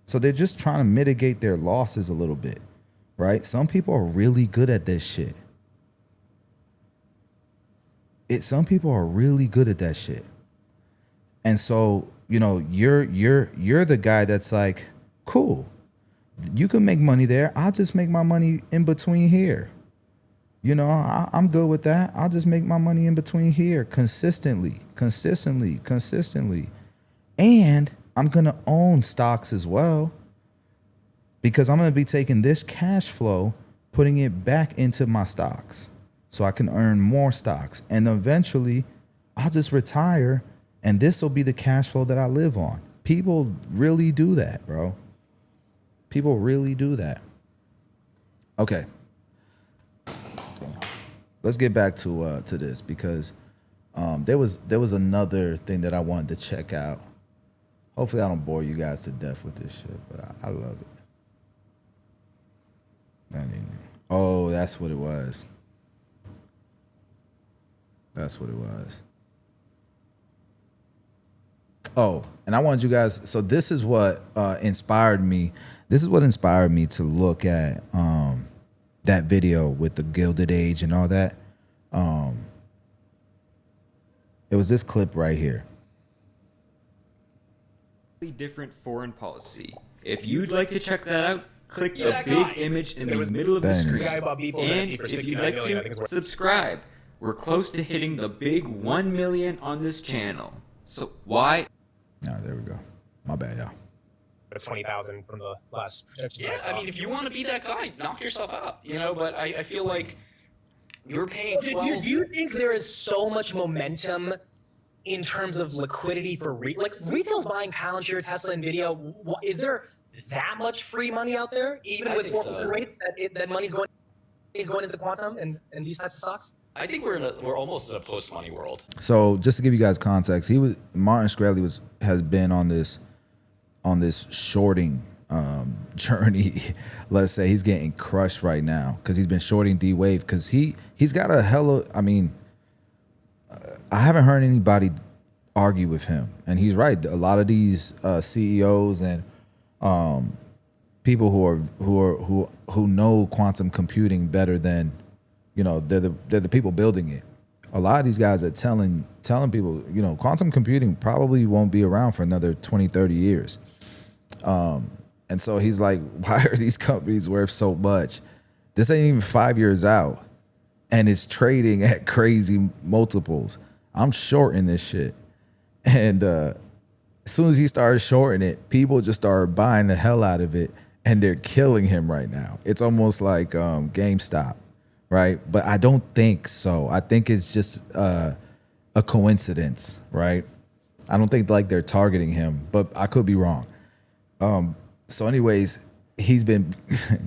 So they're just trying to mitigate their losses a little bit, right? Some people are really good at this shit. Some people are really good at that shit. And so, you know, you're the guy that's like, cool, you can make money there. I'll just make my money in between here. You know, I'm good with that. I'll just make my money in between here consistently. And I'm going to own stocks as well, because I'm going to be taking this cash flow, putting it back into my stocks so I can earn more stocks. And eventually I'll just retire and this will be the cash flow that I live on. People really do that, bro. People really do that. Okay. Let's get back to this, because there was another thing that I wanted to check out. Hopefully I don't bore you guys to death with this shit, but I love it. Oh, that's what it was. That's what it was. Oh, and I wanted you guys, so this is what inspired me. This is what inspired me to look at that video with the Gilded Age and all that. It was this clip right here. Different foreign policy. If you'd like to check that out, click the big image in the middle of the screen. And if you'd like to, subscribe. We're close to hitting the big 1 million on this channel. So why? Oh, there we go. My bad, y'all. That's 20,000 from the last projection. Yeah, I mean, if you want to be that guy, knock yourself out, you know, but I feel like you're paying 12. Do you think there is so much momentum in terms of liquidity for retail's buying Palantir, Tesla, Nvidia? Is there that much free money out there, even with corporate rates, that money's going into quantum and these types of stocks? I think we're almost in a post-money world. So just to give you guys context, Martin Shkreli has been on this shorting journey. Let's say he's getting crushed right now because he's been shorting D-Wave, because he's got a hella, I mean, I haven't heard anybody argue with him, and he's right. A lot of these CEOs and people who know quantum computing better than, you know, they're the people building it. A lot of these guys are telling people, you know, quantum computing probably won't be around for another 20, 30 years. And so he's like, why are these companies worth so much? This ain't even 5 years out, and it's trading at crazy multiples. I'm shorting this shit. And as soon as he started shorting it, people just started buying the hell out of it, and they're killing him right now. It's almost like GameStop, right? But I don't think so. I think it's just a coincidence, right? I don't think like they're targeting him, but I could be wrong. So anyways, he's been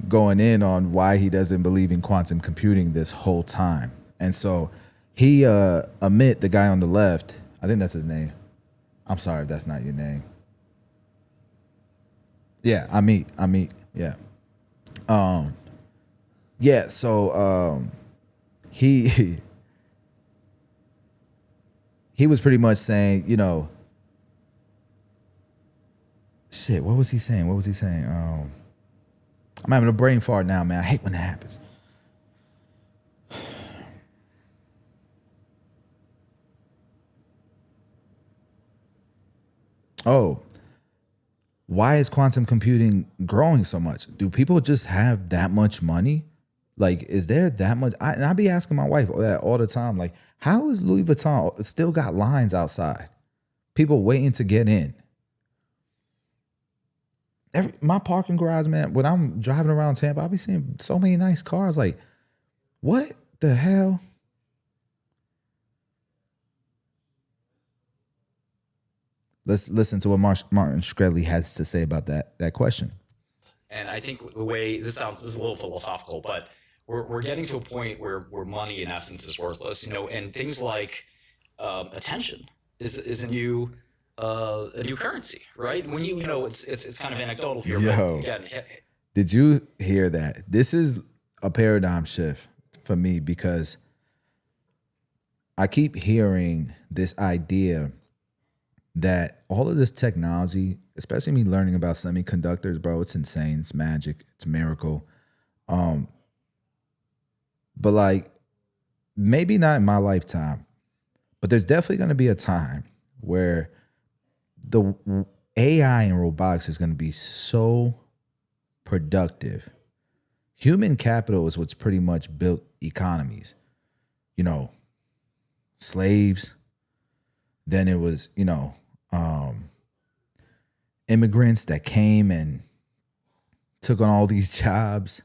going in on why he doesn't believe in quantum computing this whole time. And so he, Amit, the guy on the left, I think that's his name. I'm sorry if that's not your name. Yeah, Amit, yeah. Yeah, so he was pretty much saying, you know, shit, what was he saying? I'm having a brain fart now, man. I hate when that happens. Oh, why is quantum computing growing so much? Do people just have that much money? Like, is there that much? And I be asking my wife that all the time. Like, how is Louis Vuitton still got lines outside? People waiting to get in. my parking garage, man, when I'm driving around Tampa, I'll be seeing so many nice cars. Like, what the hell? Let's listen to what Martin Shkreli has to say about that question. And I think the way this is a little philosophical, but we're getting to a point where money in essence is worthless, and things like attention is a new currency, right? When it's kind of anecdotal here. Yo, but again, did you hear that? This is a paradigm shift for me because I keep hearing this idea that all of this technology, especially me learning about semiconductors, bro, it's insane. It's magic. It's a miracle. But like, maybe not in my lifetime, but there's definitely going to be a time where the AI and robotics is going to be so productive. Human capital is what's pretty much built economies. Slaves. Then it was, immigrants that came and took on all these jobs,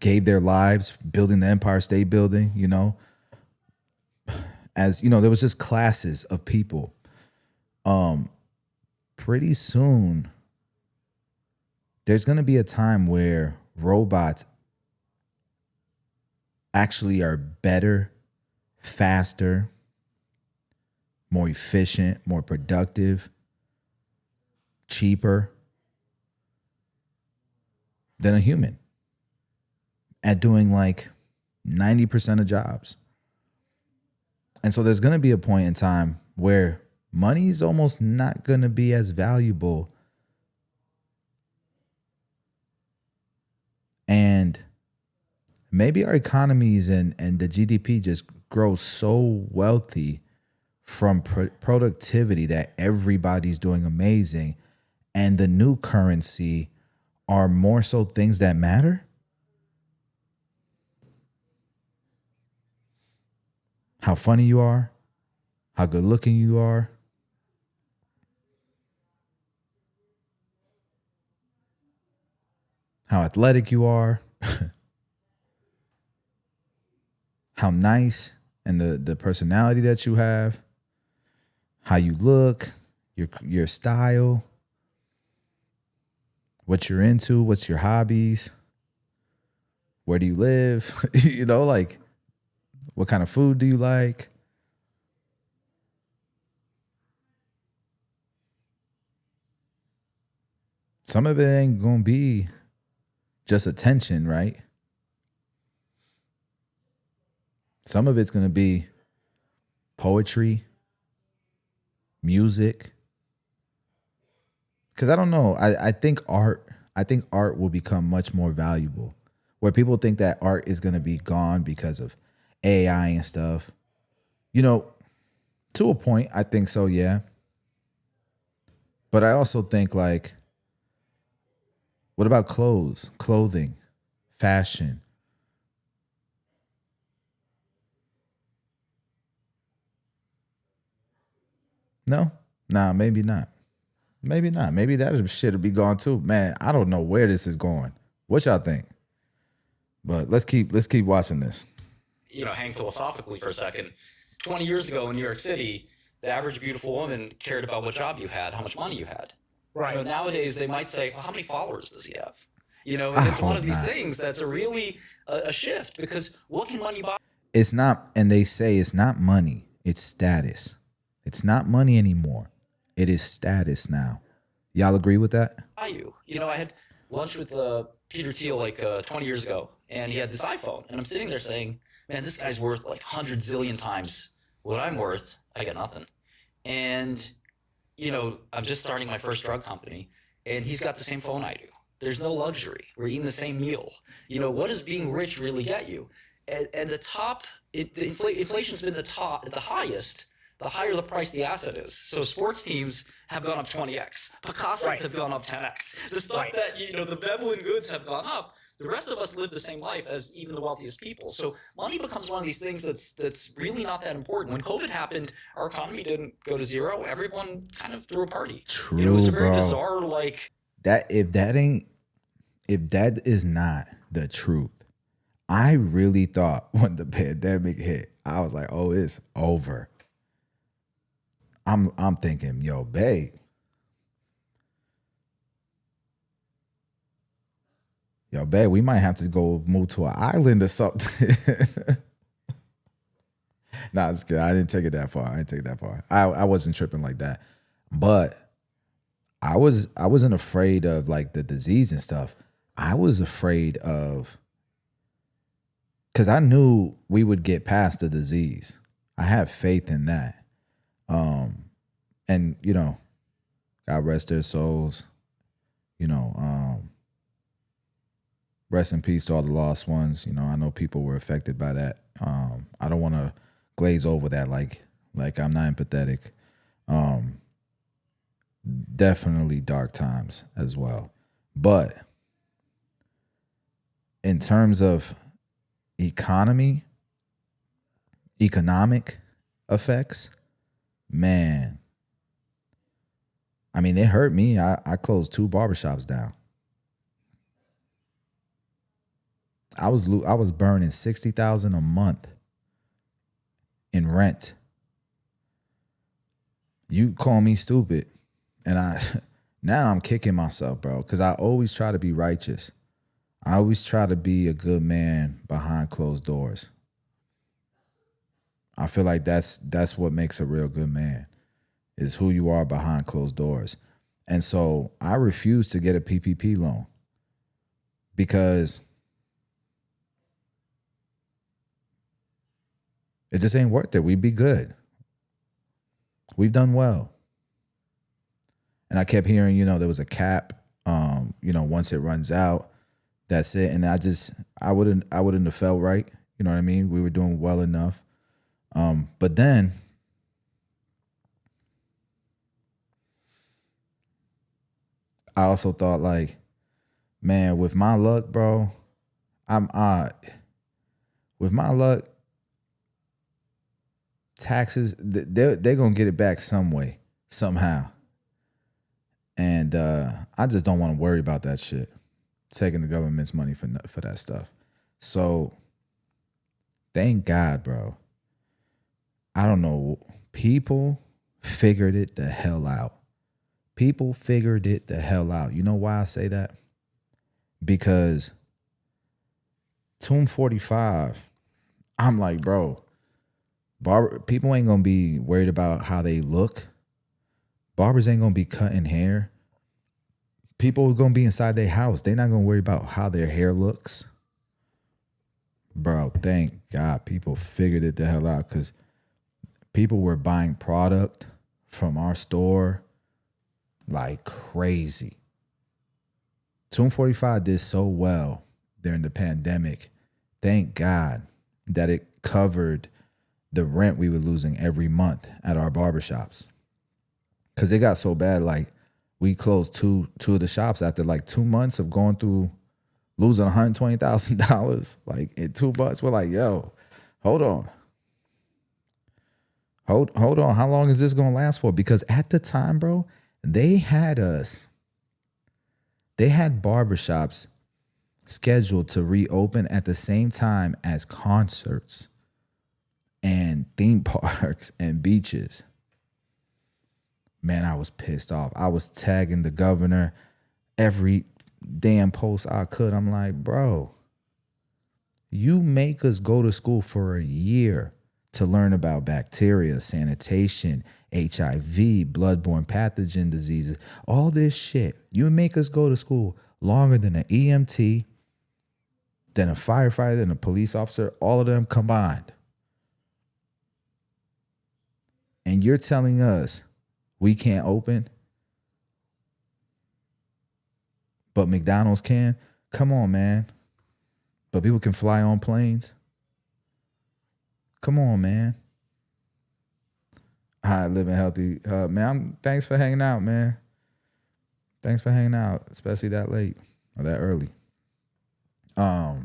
gave their lives building the Empire State Building, As there was just classes of people. Pretty soon, there's going to be a time where robots actually are better, faster, more efficient, more productive, cheaper than a human at doing like 90% of jobs. And so there's going to be a point in time where money is almost not going to be as valuable. And maybe our economies and the GDP just grow so wealthy from productivity that everybody's doing amazing. And the new currency are more so things that matter. How funny you are, how good looking you are, how athletic you are, how nice and the personality that you have, how you look, your style, what you're into, what's your hobbies, where do you live, like what kind of food do you like? Some of it ain't gonna be just attention, right? Some of it's gonna be poetry, music. Because I don't know. I think art will become much more valuable. Where people think that art is gonna be gone because of AI and stuff. To a point, I think so, yeah. But I also think like, what about clothing, fashion? No? Nah, maybe not. Maybe not. Maybe that shit will be gone too. Man, I don't know where this is going. What y'all think? But let's keep watching this. Hang philosophically for a second. 20 years ago in New York City, the average beautiful woman cared about what job you had, how much money you had. Right. Nowadays, they might say, well, how many followers does he have? It's one of these things that's a really a shift, because what can money buy? It's not, and they say it's not money, it's status. It's not money anymore. It is status now. Y'all agree with that? I had lunch with Peter Thiel like 20 years ago, and he had this iPhone, and I'm sitting there saying, man, this guy's worth like 100 zillion times what I'm worth. I got nothing. And, I'm just starting my first drug company, and he's got the same phone I do. There's no luxury. We're eating the same meal. What does being rich really get you? And the top, inflation's been the highest, the higher the price the asset is. So sports teams have gone up 20x. Picassos have gone up 10x. The stuff that, the Veblen goods have gone up. The rest of us live the same life as even the wealthiest people. So money becomes one of these things that's really not that important. When COVID happened, our economy didn't go to zero. Everyone kind of threw a party. True, it was a very bro. bizarre, like, That if that is not the truth, I really thought when the pandemic hit, I was like, oh, it's over. I'm thinking, yo, babe. Yo, babe, we might have to go move to an island or something. Nah, it's good. I didn't take it that far. I wasn't tripping like that. But I wasn't afraid of like the disease and stuff. I was afraid of, because I knew we would get past the disease. I have faith in that. And you know, God rest their souls. You know, rest in peace to all the lost ones. You know, I know people were affected by that. I don't want to glaze over that like I'm not empathetic. Definitely dark times as well. But in terms of economic effects, man, I mean, it hurt me. I closed 2 barbershops down. I was burning $60,000 a month in rent. You call me stupid, and now I'm kicking myself, bro, because I always try to be righteous. I always try to be a good man behind closed doors. I feel like that's what makes a real good man, is who you are behind closed doors. And so I refuse to get a PPP loan because it just ain't worth it. We'd be good. We've done well. And I kept hearing, you know, there was a cap. You know, once it runs out, that's it. And I wouldn't have felt right. You know what I mean? We were doing well enough. But then I also thought, like, man, with my luck, bro, with my luck, taxes, they're gonna get it back some way, somehow. And I just don't want to worry about that shit, taking the government's money for that stuff. So thank God, bro. I don't know. People figured it the hell out. People figured it the hell out. You know why I say that? Because Tomb 45, I'm like, bro, people ain't gonna be worried about how they look. Barbers ain't gonna be cutting hair. People are gonna be inside their house. They're not gonna worry about how their hair looks. Bro, thank God people figured it the hell out, because people were buying product from our store like crazy. Tomb 45 did so well during the pandemic. Thank God that it covered the rent we were losing every month at our barbershops. Because it got so bad, like we closed two of the shops after like 2 months of going through losing $120,000 like in 2 months. We're like, yo, hold on. Hold on. How long is this going to last for? Because at the time, bro, they had barbershops scheduled to reopen at the same time as concerts and theme parks and beaches. Man, I was pissed off. I was tagging the governor every damn post I could. I'm like, bro, you make us go to school for a year to learn about bacteria, sanitation, HIV, bloodborne pathogen diseases, all this shit. You make us go to school longer than an EMT, than a firefighter, than a police officer, all of them combined. And you're telling us we can't open, but McDonald's can? Come on, man. But people can fly on planes? Come on, man. All right, living healthy. Man, thanks for hanging out, man. Thanks for hanging out, especially that late or that early. So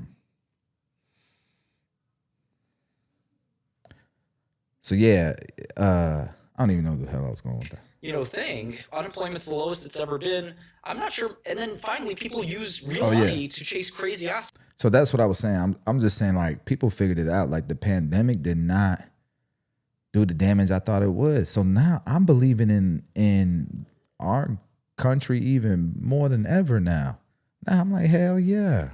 yeah, I don't even know the hell I was going with that. Thing. Unemployment's the lowest it's ever been. I'm not sure. And then finally, people use real Oh, yeah. money to chase crazy assets. So that's what I was saying. I'm just saying, like, people figured it out. Like, the pandemic did not do the damage I thought it would. So now I'm believing in our country even more than ever now. Now I'm like, hell yeah.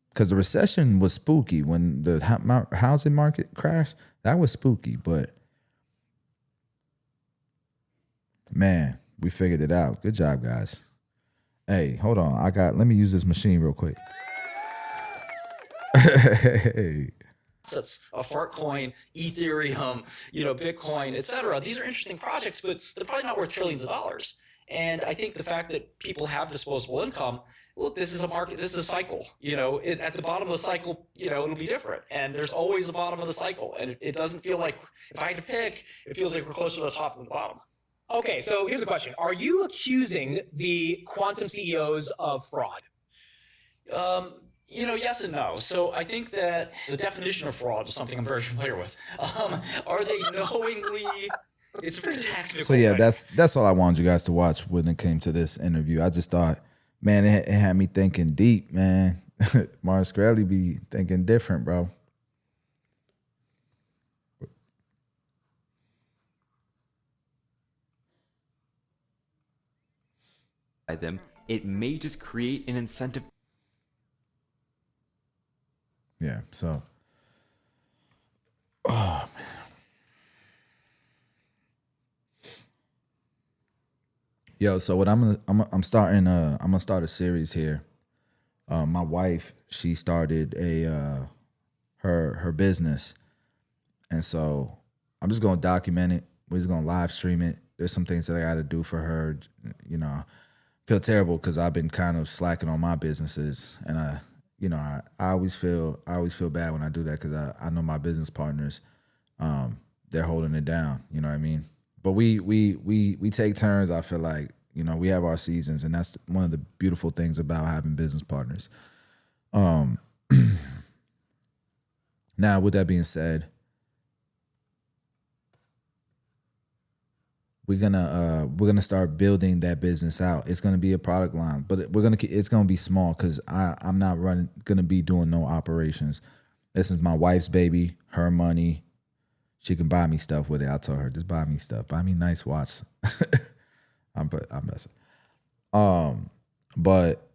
Because the recession was spooky when the housing market crashed. That was spooky, but man, we figured it out. Good job, guys. Hey, hold on. Let me use this machine real quick. Hey. Assets, a Fartcoin, Ethereum, Bitcoin, etc. These are interesting projects, but they're probably not worth trillions of dollars. And I think the fact that people have disposable income, look, this is a market, this is a cycle. At the bottom of the cycle, it'll be different. And there's always a bottom of the cycle. And it doesn't feel like, if I had to pick, it feels like we're closer to the top than the bottom. Okay, so here's a question. Are you accusing the quantum CEOs of fraud? Yes and no. So I think that the definition of fraud is something I'm very familiar with. Are they knowingly... It's a very technical So yeah, thing. that's all I wanted you guys to watch when it came to this interview. I just thought, man, it had me thinking deep, man. Martin Shkreli be thinking different, bro. By them, it may just create an incentive. Yeah, so oh man. Yo, so what I'm gonna start a series here. My wife, she started her business, and so I'm just gonna document it. We're just gonna live stream it. There's some things that I got to do for her. I feel terrible because I've been kind of slacking on my businesses, and I always feel bad when I do that because I know my business partners, they're holding it down. You know what I mean? But we take turns. I feel like, we have our seasons, and that's one of the beautiful things about having business partners. Now, with that being said, we're gonna start building that business out. It's gonna be a product line, but it's gonna be small because I'm not gonna be doing no operations. This is my wife's baby, her money. She can buy me stuff with it. I told her, just buy me stuff. Buy me nice watch. I'm messing. But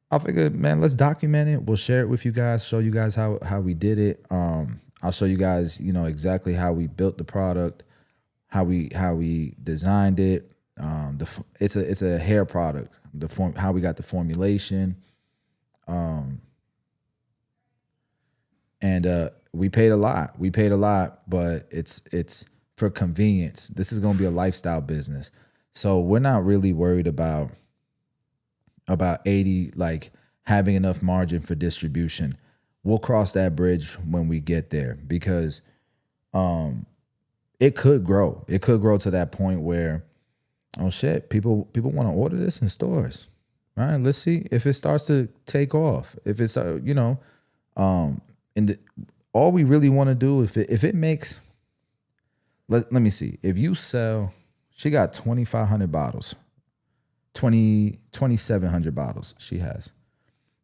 I figured, man, let's document it. We'll share it with you guys, show you guys how we did it. I'll show you guys, exactly how we built the product, how we designed it. It's a hair product. How we got the formulation. And we paid a lot. But it's for convenience. This is going to be a lifestyle business. So we're not really worried about 80, like having enough margin for distribution. We'll cross that bridge when we get there because it could grow. It could grow to that point where, oh shit, people want to order this in stores. All right, let's see if it starts to take off. If it's all we really want to do, if it makes, let me see. If you sell, she got 2,500 bottles, 2,700 bottles she has.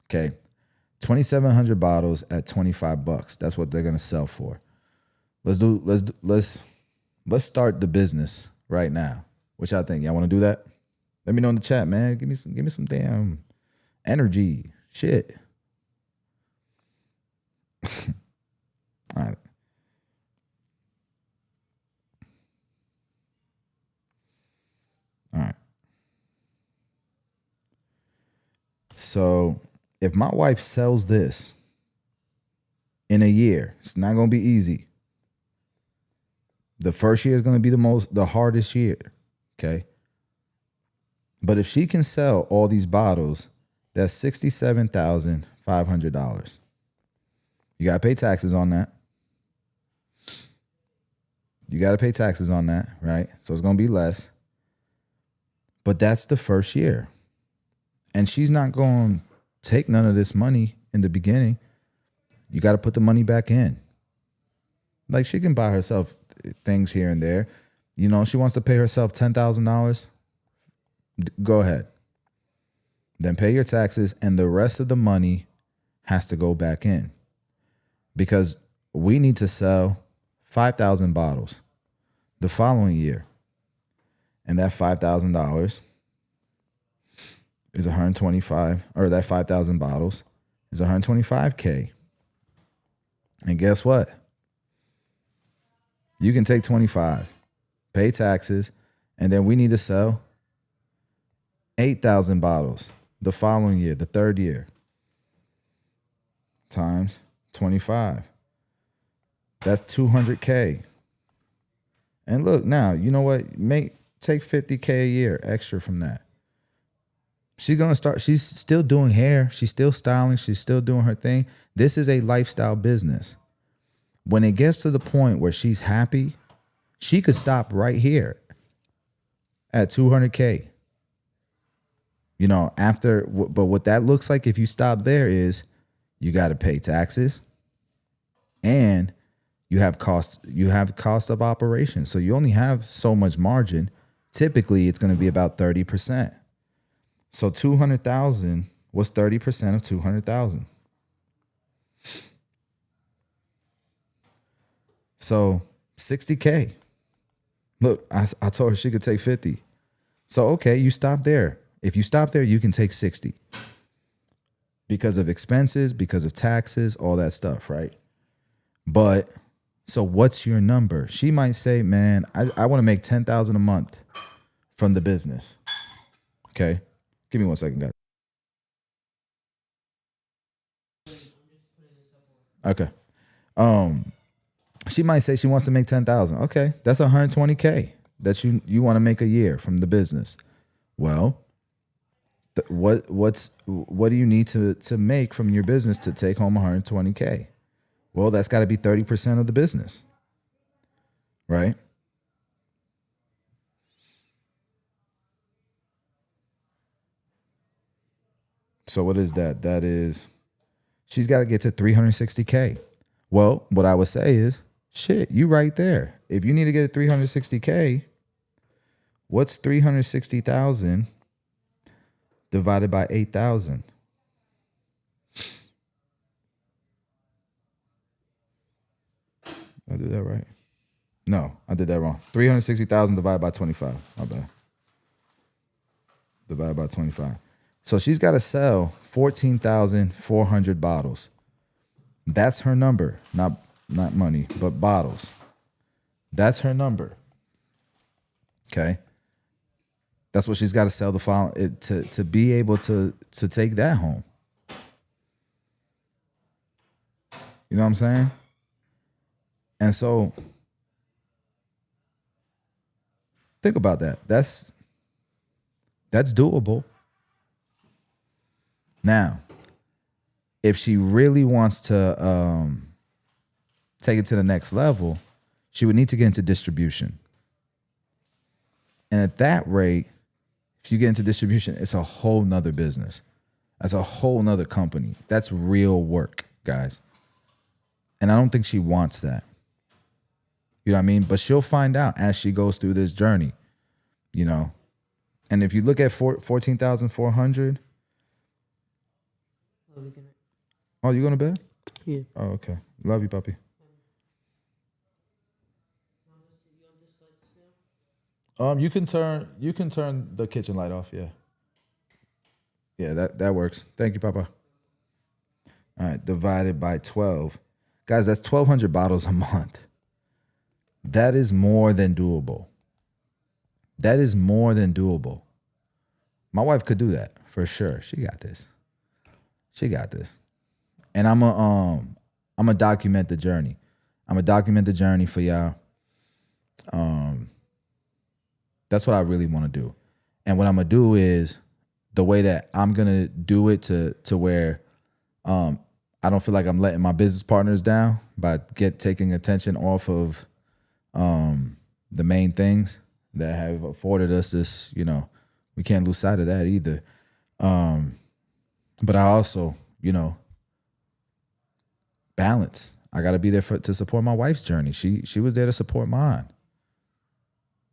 Okay, 2,700 bottles at $25. That's what they're gonna sell for. Let's start the business right now. What y'all think? Y'all want to do that? Let me know in the chat, man. Give me some damn energy. Shit. All right. All right. So if my wife sells this in a year, it's not going to be easy. The first year is going to be the hardest year. Okay. But if she can sell all these bottles, that's $67,500. You got to pay taxes on that. Right? So it's going to be less. But that's the first year. And she's not going take none of this money in the beginning. You got to put the money back in. Like, she can buy herself things here and there. You know, she wants to pay herself $10,000. Go ahead. Then pay your taxes, and the rest of the money has to go back in, because we need to sell 5,000 bottles the following year. And that $5,000 is 125, or that 5,000 bottles is 125K. And guess what? You can take 25, pay taxes, and then we need to sell 8,000 bottles the following year, the third year, times 25. That's 200K. And look, now, you know what? Take 50K a year extra from that. She's going to start, she's still doing hair. She's still styling. She's still doing her thing. This is a lifestyle business. When it gets to the point where she's happy, she could stop right here at 200K. You know, after, but what that looks like if you stop there is you got to pay taxes, and you have cost of operation. So you only have so much margin. Typically, it's going to be about 30%. So 200,000 was 30% of 200,000. So 60K. Look, I told her she could take 50. So, okay, you stop there. If you stop there, you can take 60. Because of expenses, because of taxes, all that stuff, right? But, so what's your number? She might say, man, I want to make $10,000 a month from the business. Okay? Give me 1 second, guys. Okay. She might say she wants to make 10,000. Okay, that's 120K that you want to make a year from the business. Well, what do you need to make from your business to take home 120K? Well, that's got to be 30% of the business, right? So what is that? That is, she's got to get to 360K. Well, what I would say is, shit, you right there. If you need to get 360K, what's 360,000 divided by 8,000? I did that right? No, I did that wrong. 360,000 divided by 25. My bad. Divided by 25. So she's got to sell 14,400 bottles. That's her number. Not money, but bottles. That's her number. Okay. That's what she's got to sell to be able to take that home. You know what I'm saying? And so think about that. That's doable. Now, if she really wants to take it to the next level, she would need to get into distribution. And at that rate, if you get into distribution, it's a whole nother business. That's a whole nother company. That's real work, guys. And I don't think she wants that. You know what I mean? But she'll find out as she goes through this journey, you know. And if you look at 14,400. Oh, you going to bed? Yeah. Oh, okay. Love you, puppy. You can turn the kitchen light off, yeah. Yeah, that works. Thank you, Papa. All right, divided by 12. Guys, that's 1,200 bottles a month. That is more than doable. That is more than doable. My wife could do that for sure. She got this. She got this. And I'm a document the journey. I'm gonna document the journey for y'all. That's what I really want to do. And what I'm gonna do is the way that I'm gonna do it to where I don't feel like I'm letting my business partners down by taking attention off of the main things that have afforded us this, you know, we can't lose sight of that either. But I also, balance. I got to be there to support my wife's journey. She was there to support mine.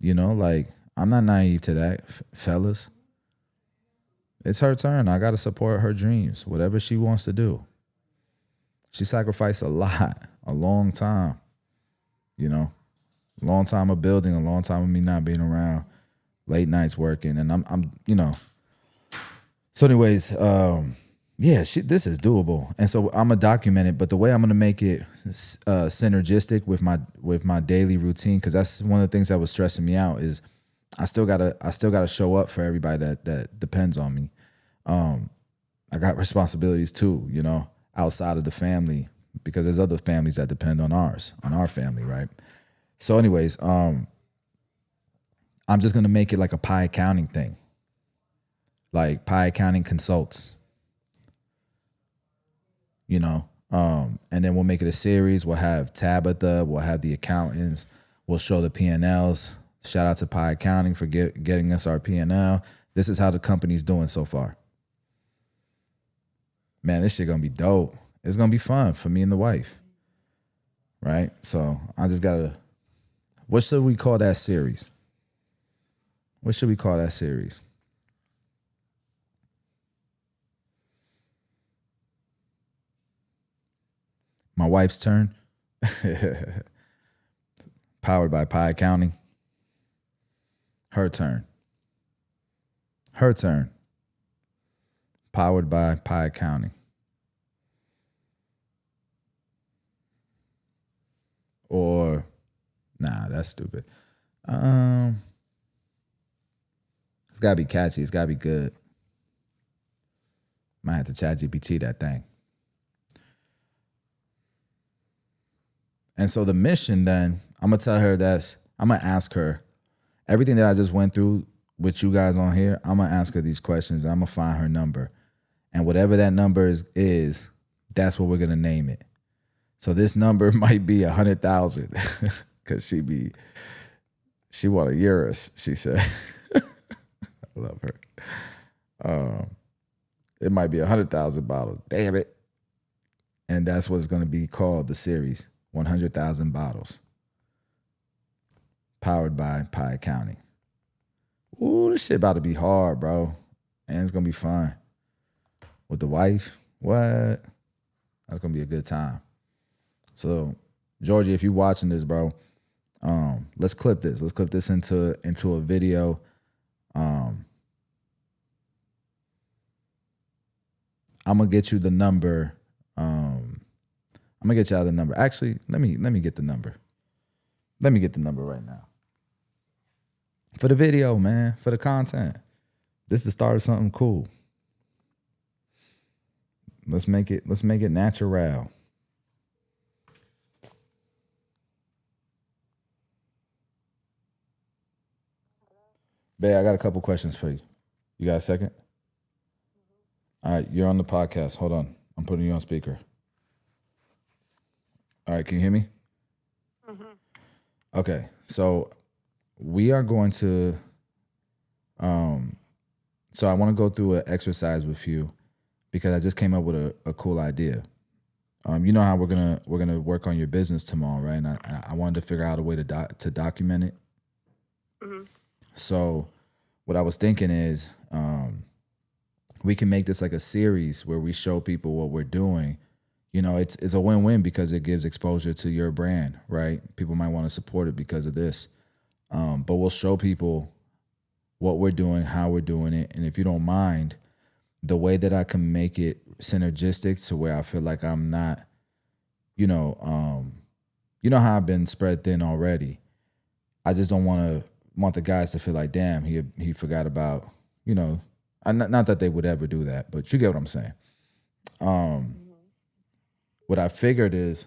Like, I'm not naive to that, fellas. It's her turn. I got to support her dreams, whatever she wants to do. She sacrificed a lot, a long time, a long time of building, a long time of me not being around, late nights working. And I'm So anyways, this is doable. And so I'm going to document it, but the way I'm going to make it synergistic with my daily routine, because that's one of the things that was stressing me out, is I still gotta show up for everybody that depends on me. I got responsibilities too, outside of the family, because there's other families that depend on our family, right? So anyways, I'm just gonna make it like a pie accounting thing. Like Pie Accounting Consults. And then we'll make it a series. We'll have Tabitha, we'll have the accountants, we'll show the P&Ls. Shout out to Pie Accounting for getting us our P&L. This is how the company's doing so far. Man, this shit gonna be dope. It's gonna be fun for me and the wife. Right? So I just gotta, what should we call that series? What should we call that series? My wife's turn. Powered by Pie Accounting. Her turn. Her turn. Powered by Pie Accounting. Or, nah, that's stupid. It's gotta be catchy. It's gotta be good. Might have to ChatGPT that thing. And so the mission then, I'm going to tell her I'm going to ask her everything that I just went through with you guys on here. I'm going to ask her these questions. I'm going to find her number. And whatever that number is, that's what we're going to name it. So this number might be 100,000 because she want a Urus, she said. I love her. It might be 100,000 bottles. Damn it. And that's what it's going to be called, the series. 100,000 bottles. Powered by Pie Accounting. Ooh, this shit about to be hard, bro. And it's going to be fun. With the wife, what? That's going to be a good time. So, Georgie, if you're watching this, bro, let's clip this. Let's clip this into a video. I'm going to get you the number. I'm gonna get y'all the number. Actually, let me get the number. Let me get the number right now. For the video, man, for the content. This is the start of something cool. Let's make it natural. Bae, I got a couple questions for you. You got a second? All right, you're on the podcast. Hold on. I'm putting you on speaker. All right, can you hear me? Mm-hmm. Okay, so we are going to, so I want to go through an exercise with you because I just came up with a cool idea. You know how we're gonna work on your business tomorrow, right? And I wanted to figure out a way to document it. Mm-hmm. So what I was thinking is, we can make this like a series where we show people what we're doing. It's a win-win because it gives exposure to your brand, right? People might want to support it because of this. But we'll show people what we're doing, how we're doing it. And if you don't mind, the way that I can make it synergistic to where I feel like I'm not, you know how I've been spread thin already. I just don't want the guys to feel like, damn, he forgot about, not that they would ever do that, but you get what I'm saying. What I figured is,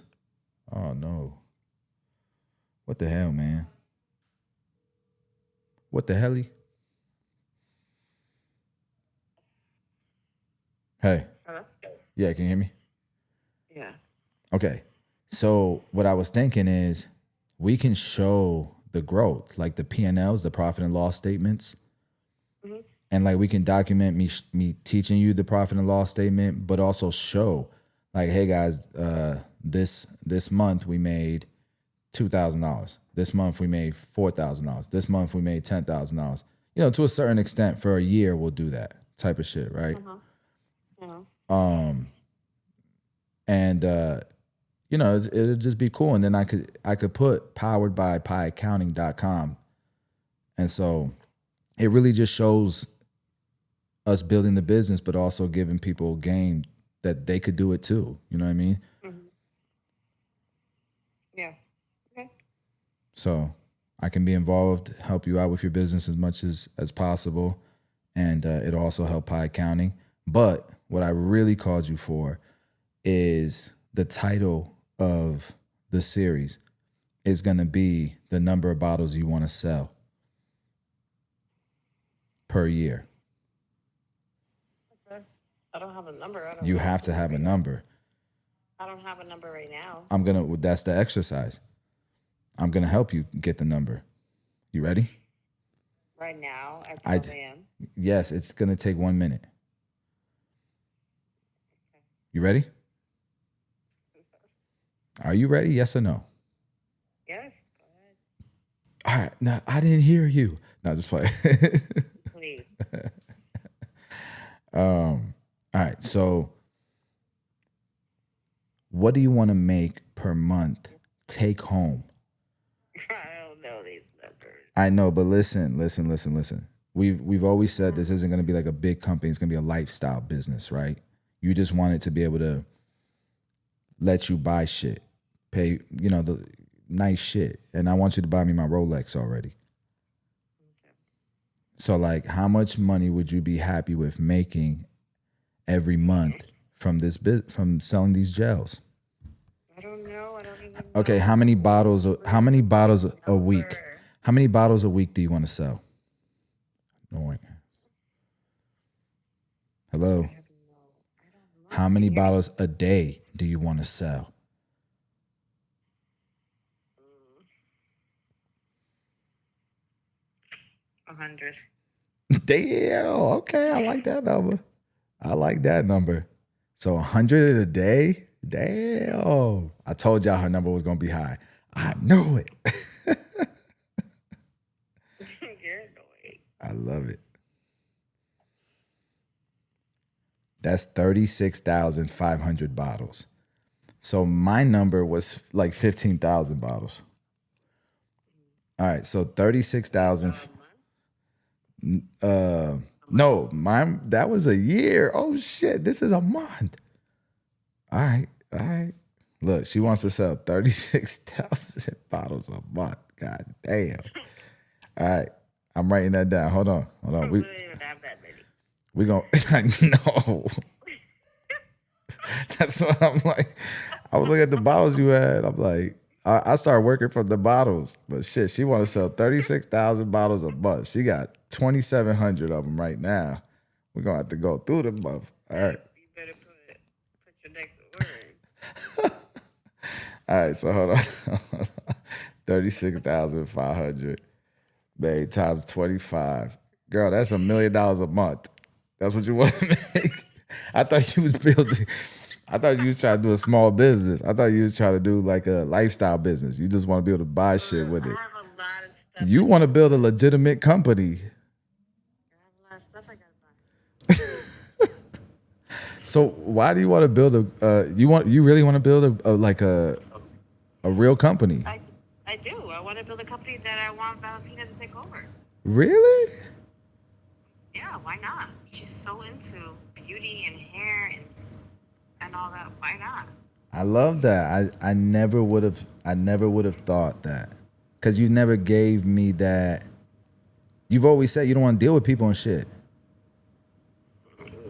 oh no, what the hell, man? What the helly? Hey. Hello? Yeah, can you hear me? Yeah. Okay. So what I was thinking is we can show the growth, like the P&Ls, the profit and loss statements. Mm-hmm. and like we can document me teaching you the profit and loss statement, but also show like, hey guys, this month we made $2,000. This month we made $4,000. This month we made $10,000. You know, to a certain extent, for a year we'll do that type of shit, right? And you know, it'll just be cool. And then I could put powered by piaccounting.com. And so it really just shows us building the business, but also giving people game that they could do it too. You know what I mean? Yeah. Okay. So I can be involved, help you out with your business as much as possible. And it'll also help Pi Accounting. But what I really called you for is the title of the series is going to be the number of bottles you want to sell per year. Okay. I don't have a number. You have to have a number. I don't have a number right now. That's the exercise. I'm going to help you get the number. You ready? Right now at 12 a.m. Yes, it's going to take 1 minute. You ready? Are you ready? Yes or no? Yes. Go ahead. All right. No, I didn't hear you. No, just play. Please. All right. So what do you want to make per month take home? I don't know these numbers. I know, but listen. We've always said this isn't going to be like a big company. It's going to be a lifestyle business, right? You just want it to be able to let you buy shit, pay, you know, the nice shit. And I want you to buy me my Rolex already. Okay. So like, how much money would you be happy with making every month from from selling these gels? I don't know. I don't even know. Okay, how many bottles a week? How many bottles a week do you want to sell? No. Hello. How many bottles a day do you want to sell? 100. Damn. Okay, I like that number. So 100 a day? Damn. I told y'all her number was going to be high. I knew it. You're annoying. I love it. That's 36,500 bottles. So my number was like 15,000 bottles. All right, so 36,000. No, that was a year. Oh shit, this is a month. All right. Look, she wants to sell 36,000 bottles a month. God damn. All right, I'm writing that down. Hold on. We don't even have that many. We gonna no. That's what I'm like. I was looking at the bottles you had. I'm like, I started working from the bottles, but shit, she want to sell 36,000 bottles a month. She got 2,700 of them right now. We're gonna have to go through them, both. All right. You better put your next word. All right, so hold on. 36,500 made times 25. Girl, that's $1 million a month. That's what you want to make? I thought you was building. I thought you was trying to do a small business. I thought you was trying to do like a lifestyle business. You just want to be able to buy shit with it. I have a lot of stuff. You want to build a legitimate company. I have a lot of stuff I gotta buy. So why do you want to build you really want to build a real company? I do. I want to build a company that I want Valentina to take over. Really? Yeah, why not? She's so into beauty and hair and all that. Why not? I love that. I never would have thought that. Cause you never gave me that. You've always said you don't want to deal with people and shit.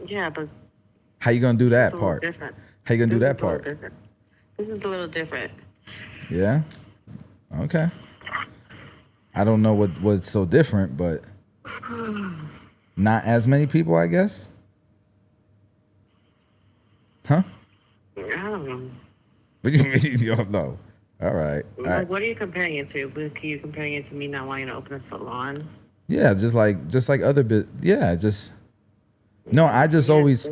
Yeah, but how you gonna do that part? Different. How you gonna do that part? Different. This is a little different. Yeah? Okay. I don't know what's so different, but not as many people, I guess. Huh? I don't know. What do you mean you don't know? All right. Like, what are you comparing it to? Are you comparing it to me not wanting to open a salon? Yeah, just like other yeah, just no. I just always.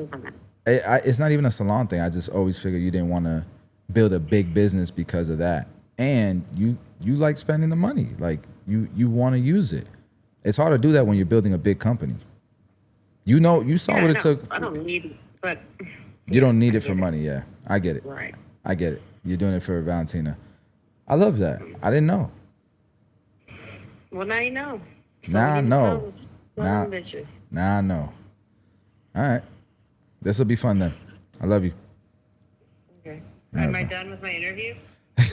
It's not even a salon thing. I just always figured you didn't want to build a big business because of that, and you like spending the money. Like you want to use it. It's hard to do that when you're building a big company. You saw what it took. I don't need it, but You don't need it for money. Yeah, I get it. right. I get it. You're doing it for Valentina. I love that. I didn't know. Well, now you know. Now I know. Now, Now I know. All right. This will be fun then. I love you. Okay. All Am I right. done with my interview?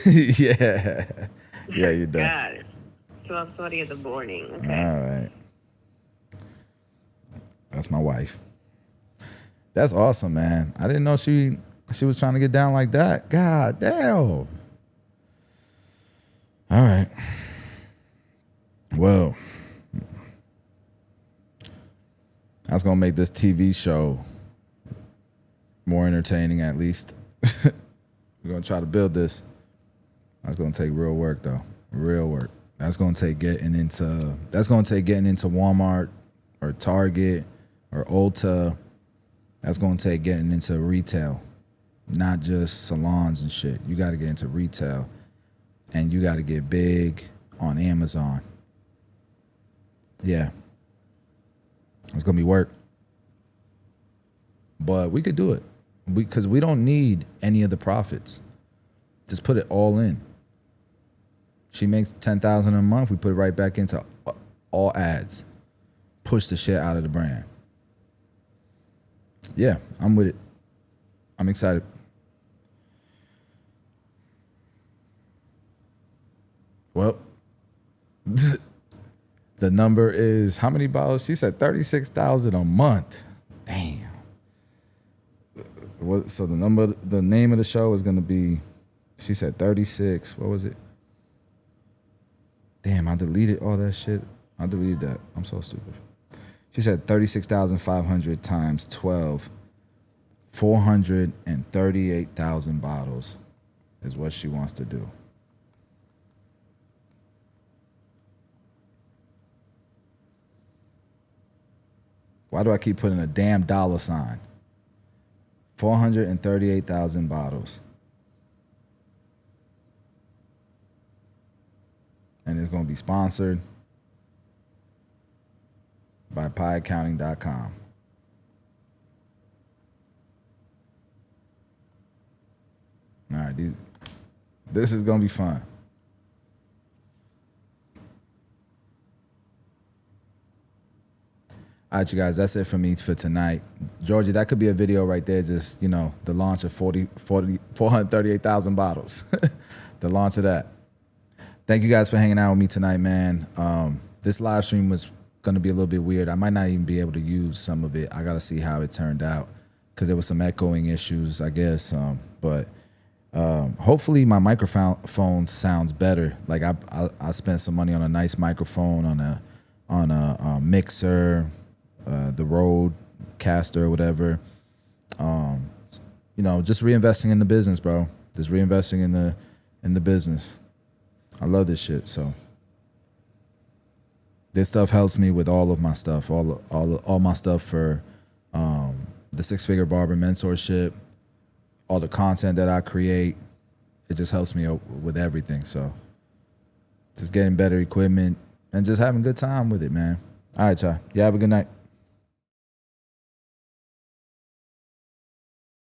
Yeah. Yeah, you're done. God, it's 12:20 in the morning. Okay. All right. That's my wife. That's awesome, man. I didn't know she was trying to get down like that. God damn. All right. Well, I was gonna make this TV show more entertaining at least. We're gonna try to build this. That's gonna take real work though. Real work. That's gonna take getting into Walmart or Target or Ulta. That's gonna take getting into retail. Not just salons and shit. You gotta get into retail. And you gotta get big on Amazon. Yeah. It's gonna be work. But we could do it. Because we don't need any of the profits. Just put it all in. She makes $10,000 a month. We put it right back into all ads. Push the shit out of the brand. Yeah, I'm with it. I'm excited. Well, the number is how many bottles? She said 36,000 a month. Damn. So the name of the show is gonna be. She said 36. What was it? Damn, I deleted all that shit. I deleted that. I'm so stupid. She said 36,500 times 12. 438,000 bottles is what she wants to do. Why do I keep putting a damn dollar sign? 438,000 bottles. And it's going to be sponsored by pieaccounting.com. All right, this is going to be fun. All right, you guys, that's it for me for tonight. Georgie, that could be a video right there, just, the launch of 438,000 bottles. The launch of that. Thank you guys for hanging out with me tonight, man. This live stream was going to be a little bit weird. I might not even be able to use some of it. I got to see how it turned out because there was some echoing issues, I guess. But hopefully my microphone sounds better. Like I spent some money on a nice microphone, on a mixer, the Rodecaster or whatever. Just reinvesting in the business, bro. Just reinvesting in the business. I love this shit. So this stuff helps me with all of my stuff, all my stuff for the Six Figure Barber Mentorship, all the content that I create. It just helps me with everything. So just getting better equipment and just having a good time with it, man. All right, y'all. You have a good night.